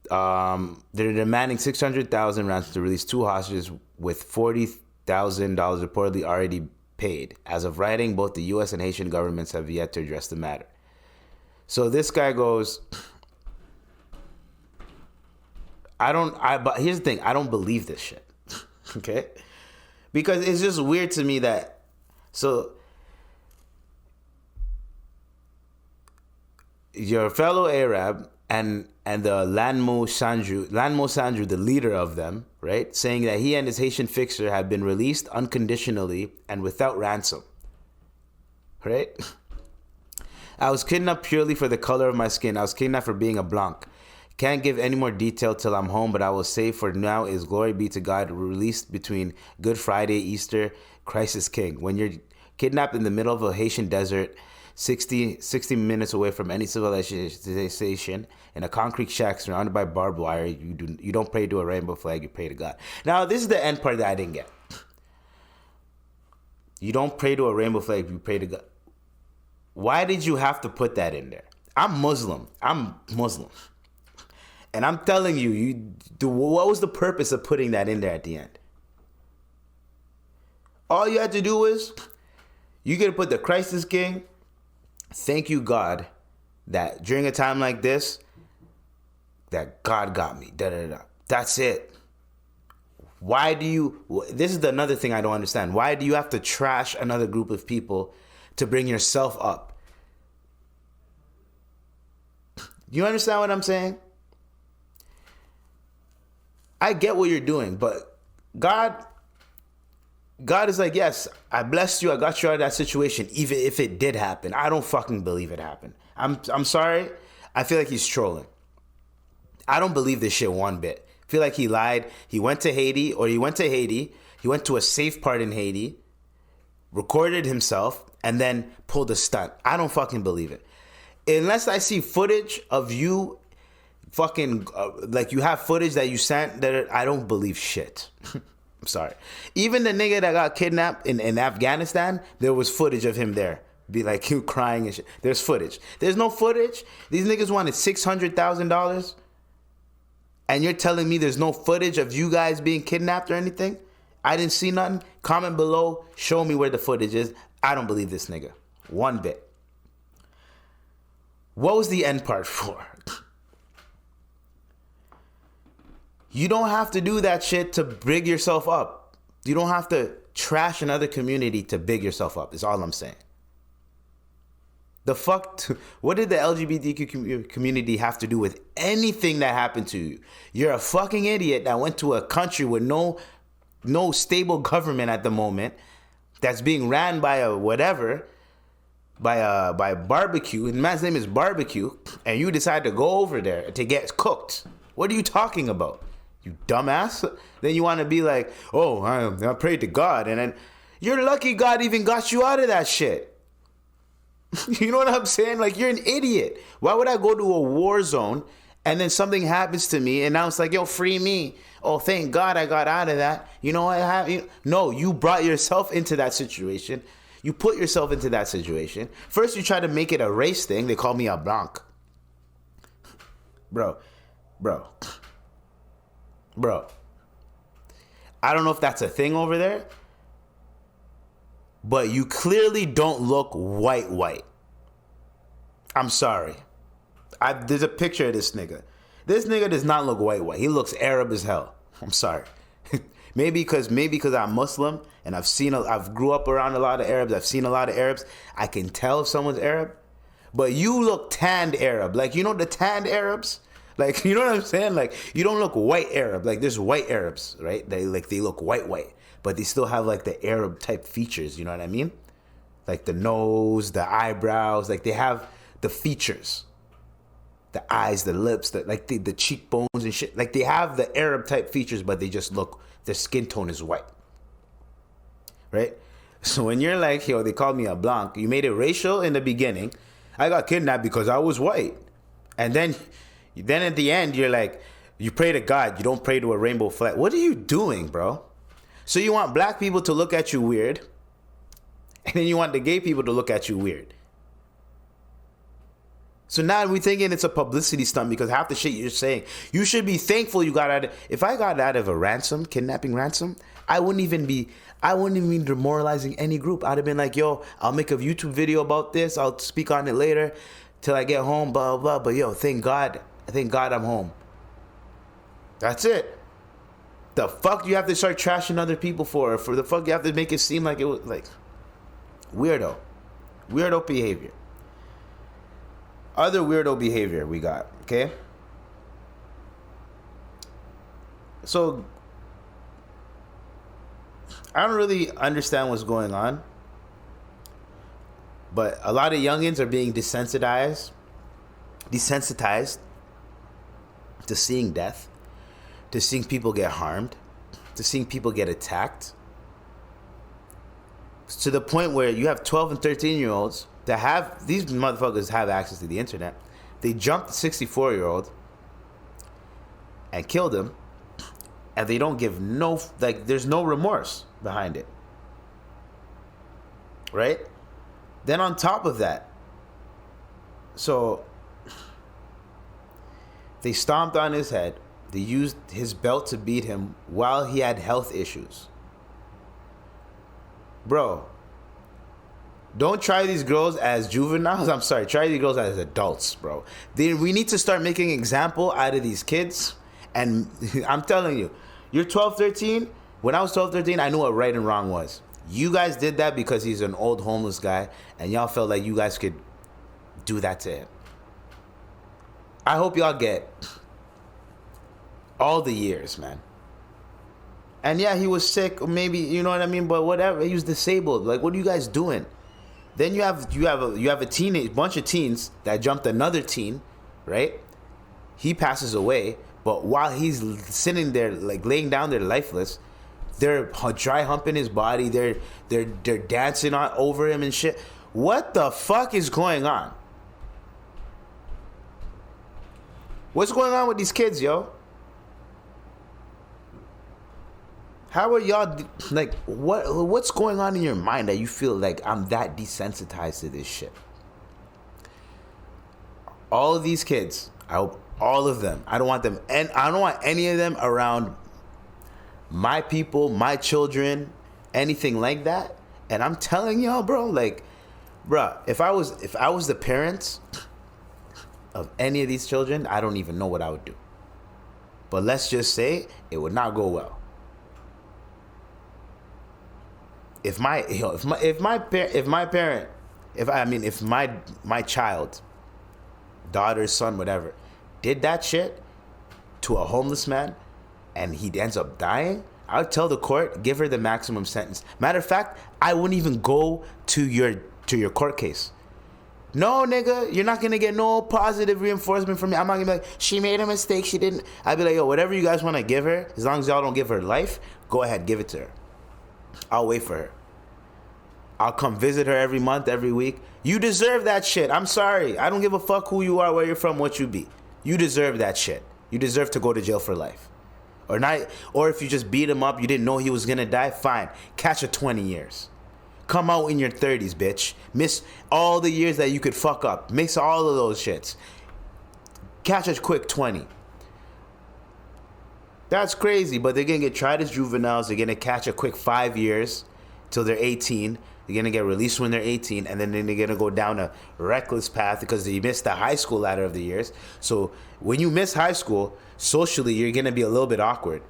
they're demanding $600,000 ransom to release two hostages, with $40,000 reportedly already paid. As of writing, both the U.S. and Haitian governments have yet to address the matter. So this guy goes, but here's the thing, I don't believe this shit. Okay? Because it's just weird to me that, so your fellow Arab and the Lanmo Sandru, the leader of them, right, saying that he and his Haitian fixer have been released unconditionally and without ransom. Right? "I was kidnapped purely for the color of my skin. I was kidnapped for being a blanc. Can't give any more detail till I'm home, but I will say for now is glory be to God, released between Good Friday, Easter, Christ is King. When you're kidnapped in the middle of a Haitian desert, 60 minutes away from any civilization, in a concrete shack surrounded by barbed wire, you don't pray to a rainbow flag, you pray to God." Now, this is the end part that I didn't get. You don't pray to a rainbow flag, you pray to God. Why did you have to put that in there? I'm Muslim. And I'm telling you, what was the purpose of putting that in there at the end? All you had to do is, you get to put the Christ is King. Thank you, God, that during a time like this, that God got me. That's it. Why do you... This is another thing I don't understand. Why do you have to trash another group of people to bring yourself up? You understand what I'm saying? I get what you're doing, but God is like, yes, I blessed you, I got you out of that situation, even if it did happen. I don't fucking believe it happened. I'm sorry. I feel like he's trolling. I don't believe this shit one bit. I feel like he lied. He went to Haiti. He went to a safe part in Haiti, recorded himself, and then pulled a stunt. I don't fucking believe it. Unless I see footage of you fucking, like you have footage that you sent, that I don't believe shit. I'm sorry. Even the nigga that got kidnapped in Afghanistan, there was footage of him there. Be like you crying and shit. There's footage. There's no footage. These niggas wanted $600,000. And you're telling me there's no footage of you guys being kidnapped or anything? I didn't see nothing. Comment below. Show me where the footage is. I don't believe this nigga. One bit. What was the end part for? You don't have to do that shit to big yourself up. You don't have to trash another community to big yourself up, is all I'm saying. The fuck? What did the LGBTQ community have to do with anything that happened to you? You're a fucking idiot that went to a country with no no stable government at the moment that's being ran by a whatever, by barbecue, and the man's name is Barbecue, and you decide to go over there to get cooked. What are you talking about? You dumbass. Then you want to be like, oh, I prayed to God, and then you're lucky God even got you out of that shit. You know what I'm saying? Like, you're an idiot. Why would I go to a war zone and then something happens to me and now it's like, yo, free me. Oh, thank God I got out of that. You know what? No, you brought yourself into that situation. You put yourself into that situation. First, you try to make it a race thing. They call me a blanc. Bro. I don't know if that's a thing over there, but you clearly don't look white. I'm sorry. There's a picture of this nigga. This nigga does not look white. He looks Arab as hell. I'm sorry. maybe because I'm Muslim and I've grew up around a lot of Arabs. I've seen a lot of Arabs. I can tell if someone's Arab. But you look tanned Arab. Like, you know the tanned Arabs? Like, you know what I'm saying? Like, you don't look white Arab. Like, there's white Arabs, right? They look white. But they still have, like, the Arab type features, you know what I mean? Like, the nose, the eyebrows. Like, they have the features. The eyes, the lips, the cheekbones and shit. Like, they have the Arab type features, but they just look, their skin tone is white. Right? So when you're like, yo, they called me a blanc, you made it racial in the beginning. I got kidnapped because I was white. And then at the end, you're like, you pray to God, you don't pray to a rainbow flag. What are you doing, bro? So you want black people to look at you weird, and then you want the gay people to look at you weird. So now we're thinking it's a publicity stunt because half the shit you're saying, you should be thankful you got out of. If I got out of a kidnapping ransom, I wouldn't even be demoralizing any group. I'd have been like, yo, I'll make a YouTube video about this. I'll speak on it later till I get home, blah, blah, blah. But yo, thank God I'm home. That's it. The fuck do you have to start trashing other people for? For the fuck you have to make it seem like it was like weirdo behavior. Other weirdo behavior we got, okay? So I don't really understand what's going on, but a lot of youngins are being desensitized to seeing death, to seeing people get harmed, to seeing people get attacked, to the point where you have 12 and 13-year-olds that have, these motherfuckers have access to the internet. They jumped the 64-year-old and killed him, and they don't give there's no remorse behind it. Right? Then on top of that, so they stomped on his head. They used his belt to beat him while he had health issues. Bro, don't try these girls as juveniles. I'm sorry, try these girls as adults, bro. We need to start making an example out of these kids. And I'm telling you, you're 12, 13. When I was 12, 13, I knew what right and wrong was. You guys did that because he's an old homeless guy, and y'all felt like you guys could do that to him. I hope y'all get all the years, man. And yeah, he was sick, maybe, you know what I mean, but whatever. He was disabled. Like, what are you guys doing? Then you have a bunch of teens that jumped another teen, right? He passes away, but while he's sitting there, like laying down there lifeless, they're dry humping his body. They're dancing over him and shit. What the fuck is going on? What's going on with these kids, yo? How are y'all, like, what's going on in your mind that you feel like I'm that desensitized to this shit? All of these kids, I hope all of them, I don't want them, and I don't want any of them around my people, my children, anything like that. And I'm telling y'all, bro, like, bro, if I was the parents of any of these children, I don't even know what I would do. But let's just say it would not go well. If my child, daughter, son, whatever, did that shit to a homeless man and he ends up dying, I would tell the court, give her the maximum sentence. Matter of fact, I wouldn't even go to your court case. No, nigga, you're not gonna get no positive reinforcement from me. I'm not gonna be like, she made a mistake, she didn't. I'd be like, yo, whatever you guys want to give her, as long as y'all don't give her life, go ahead, give it to her. I'll wait for her. I'll come visit her every month, every week. You deserve that shit. I'm sorry. I don't give a fuck who you are, where you're from, what you be. You deserve that shit. You deserve to go to jail for life. Or not. Or if you just beat him up, you didn't know he was gonna die, fine. Catch a 20 years. Come out in your 30s, bitch. Miss all the years that you could fuck up. Miss all of those shits. Catch a quick 20. That's crazy, but they're gonna get tried as juveniles. They're gonna catch a quick 5 years till they're 18. They're gonna get released when they're 18, and then they're gonna go down a reckless path because they missed the high school ladder of the years. So when you miss high school, socially, you're gonna be a little bit awkward.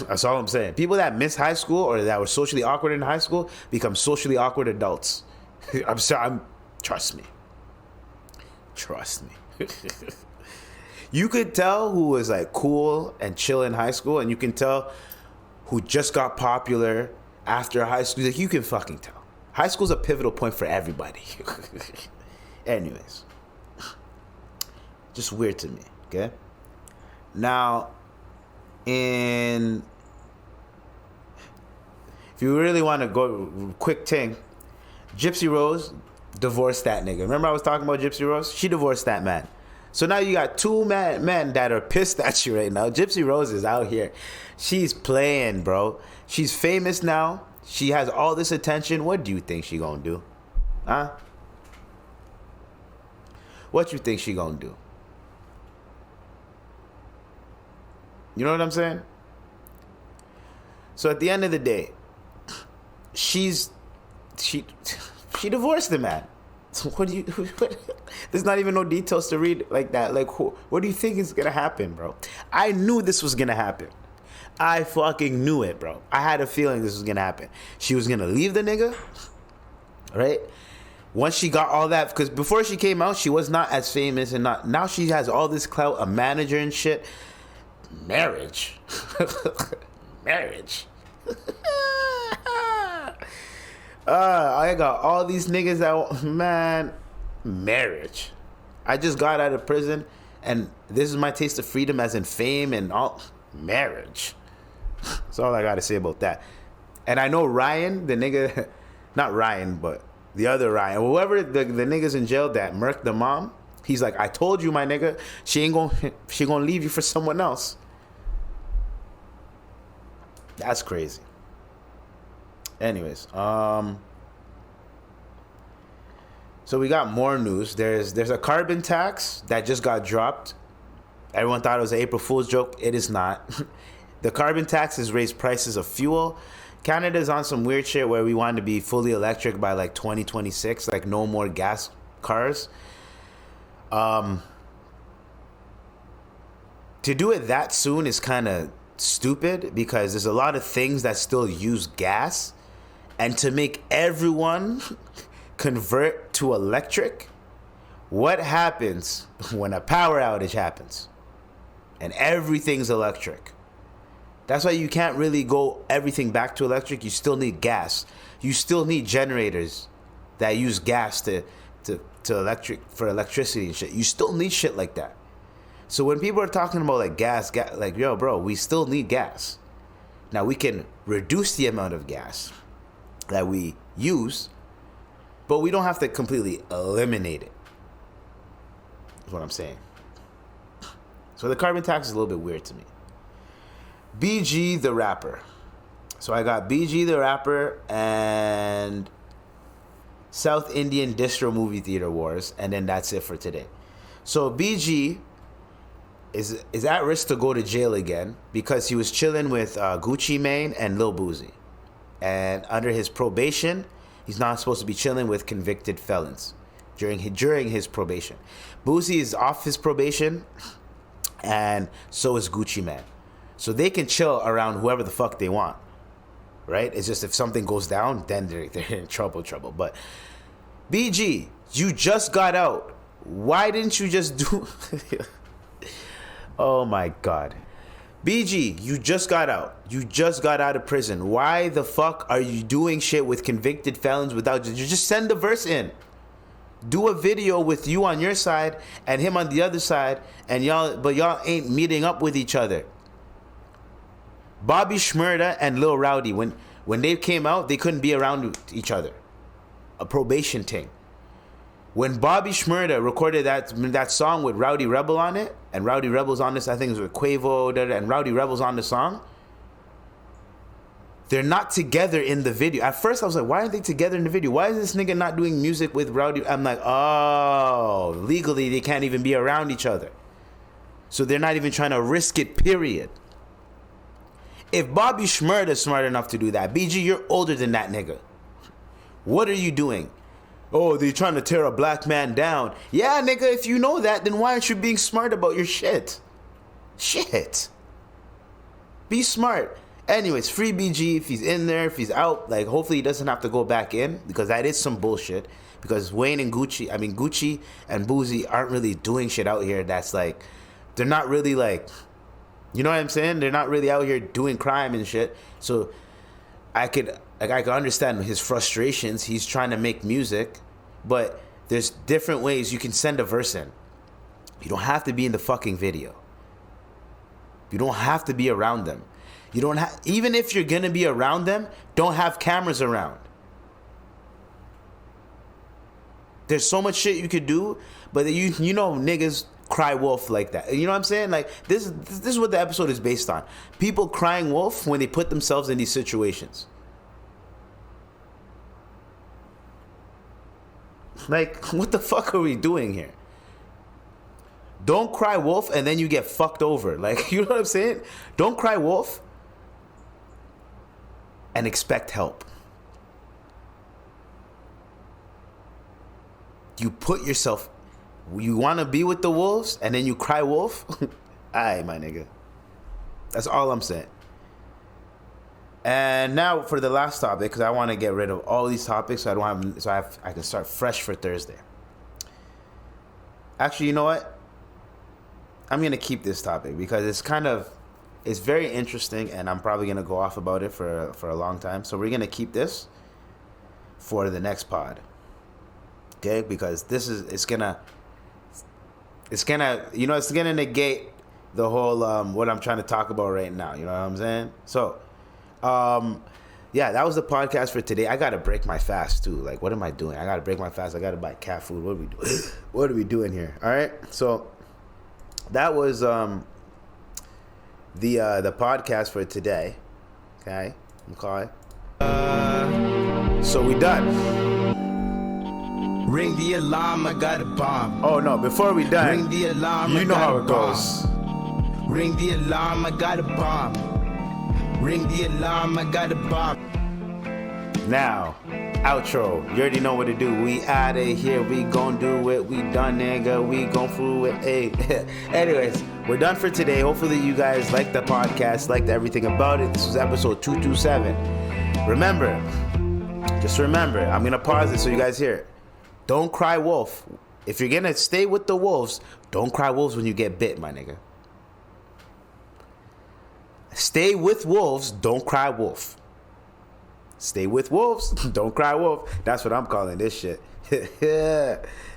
That's all I'm saying. People that miss high school or that were socially awkward in high school become socially awkward adults. I'm sorry. Trust me. Trust me. You could tell who was like cool and chill in high school, and you can tell who just got popular after high school. Like, you can fucking tell. High school's a pivotal point for everybody. Anyways, just weird to me. Okay. Now, if you really want to go quick thing, Gypsy Rose divorced that nigga. Remember I was talking about Gypsy Rose? She divorced that man. So now you got two men that are pissed at you right now. Gypsy Rose is out here. She's playing, bro. She's famous now. She has all this attention. What do you think she gonna do? Huh? What you think she gonna do? You know what I'm saying? So at the end of the day, she divorced the man. So there's not even no details to read like that. Like, what do you think is gonna happen, bro? I knew this was gonna happen. I fucking knew it, bro. I had a feeling this was gonna happen. She was gonna leave the nigga, right? Once she got all that, because before she came out, she was not as famous, and now she has all this clout, a manager and shit. Marriage. Marriage. I got all these niggas that, man, marriage. I just got out of prison, and this is my taste of freedom, as in fame and all. Marriage. That's all I got to say about that. And I know Ryan, the nigga, not Ryan, but the other Ryan, whoever the niggas in jail that murked the mom, he's like, I told you, my nigga, she gonna leave you for someone else. That's crazy. Anyways, so we got more news. There's a carbon tax that just got dropped. Everyone thought it was an April Fool's joke. It is not. The carbon tax has raised prices of fuel. Canada's on some weird shit where we want to be fully electric by like 2026, like no more gas cars. To do it that soon is kind of stupid because there's a lot of things that still use gas, and to make everyone convert to electric, what happens when a power outage happens and everything's electric? That's why you can't really go everything back to electric. You still need gas. You still need generators that use gas to electric for electricity and shit. You still need shit like that. So when people are talking about like gas, like, yo, bro, we still need gas. Now we can reduce the amount of gas that we use, but we don't have to completely eliminate it. That's what I'm saying. So the carbon tax is a little bit weird to me. BG the rapper. So I got BG the rapper and South Indian Distro Movie Theater Wars, and then that's it for today. So BG is at risk to go to jail again because he was chilling with Gucci Mane and Lil Boozy. And under his probation, he's not supposed to be chilling with convicted felons during his probation. Boozy is off his probation, and so is Gucci Mane. So they can chill around whoever the fuck they want, right? It's just if something goes down, then they're in trouble. But BG, you just got out. Why didn't you just do... Oh my God. BG, you just got out. You just got out of prison. Why the fuck are you doing shit with convicted felons without... You just send the verse in. Do a video with you on your side and him on the other side, and y'all ain't meeting up with each other. Bobby Shmurda and Lil Rowdy, when they came out, they couldn't be around each other. A probation thing. When Bobby Shmurda recorded that song with Rowdy Rebel on it, and Rowdy Rebel's on this, I think it was with Quavo, and Rowdy Rebel's on the song, they're not together in the video. At first I was like, why aren't they together in the video? Why is this nigga not doing music with Rowdy? I'm like, oh, legally they can't even be around each other. So they're not even trying to risk it, period. If Bobby Shmurda is smart enough to do that, BG, you're older than that nigga. What are you doing? Oh, they're trying to tear a black man down. Yeah, nigga, if you know that, then why aren't you being smart about your shit? Shit. Be smart. Anyways, free BG if he's in there, if he's out. Like, hopefully he doesn't have to go back in, because that is some bullshit. Because Wayne and Gucci and Boozy aren't really doing shit out here that's like, they're not really like, you know what I'm saying? They're not really out here doing crime and shit. So I could understand his frustrations. He's trying to make music, but there's different ways you can send a verse in. You don't have to be in the fucking video. You don't have to be around them. You don't have, even if you're gonna be around them, don't have cameras around. There's so much shit you could do, but you know niggas cry wolf like that. You know what I'm saying? Like this is what the episode is based on. People crying wolf when they put themselves in these situations. Like, what the fuck are we doing here? Don't cry wolf and then you get fucked over. Like, you know what I'm saying? Don't cry wolf and expect help. You put yourself, you want to be with the wolves and then you cry wolf? Aye, my nigga. That's all I'm saying. And now for the last topic, because I want to get rid of all these topics, so I can start fresh for Thursday. Actually, you know what? I'm gonna keep this topic because it's very interesting, and I'm probably gonna go off about it for a long time. So we're gonna keep this for the next pod, okay? Because it's gonna negate the whole what I'm trying to talk about right now. You know what I'm saying? So. Yeah, that was the podcast for today. I gotta break my fast too. Like, what am I doing? I gotta break my fast. I gotta buy cat food. What are we doing? What are we doing here? All right. So that was the podcast for today. Okay. So we done. Ring the alarm, I got a bomb. Oh no! Before we done, Ring the alarm, you know how it goes. Ring the alarm, I got a bomb. Ring the alarm, I got a bomb. Now, outro. You already know what to do. We out of here. We gon' do it. We done, nigga. We gon' through it. Hey. Anyways, we're done for today. Hopefully you guys liked the podcast, liked everything about it. This was episode 227. Just remember, I'm gonna pause it so you guys hear it. Don't cry wolf. If you're gonna stay with the wolves, don't cry wolves when you get bit, my nigga. Stay with wolves, don't cry wolf. Stay with wolves, don't cry wolf. That's what I'm calling this shit.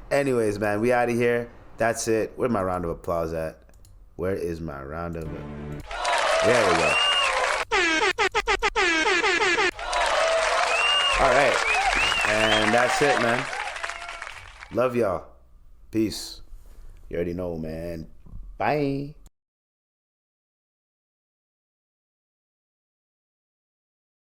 Anyways, man, we out of here. That's it. Where's my round of applause at? Where is my round of applause? There we go. All right. And that's it, man. Love y'all. Peace. You already know, man. Bye.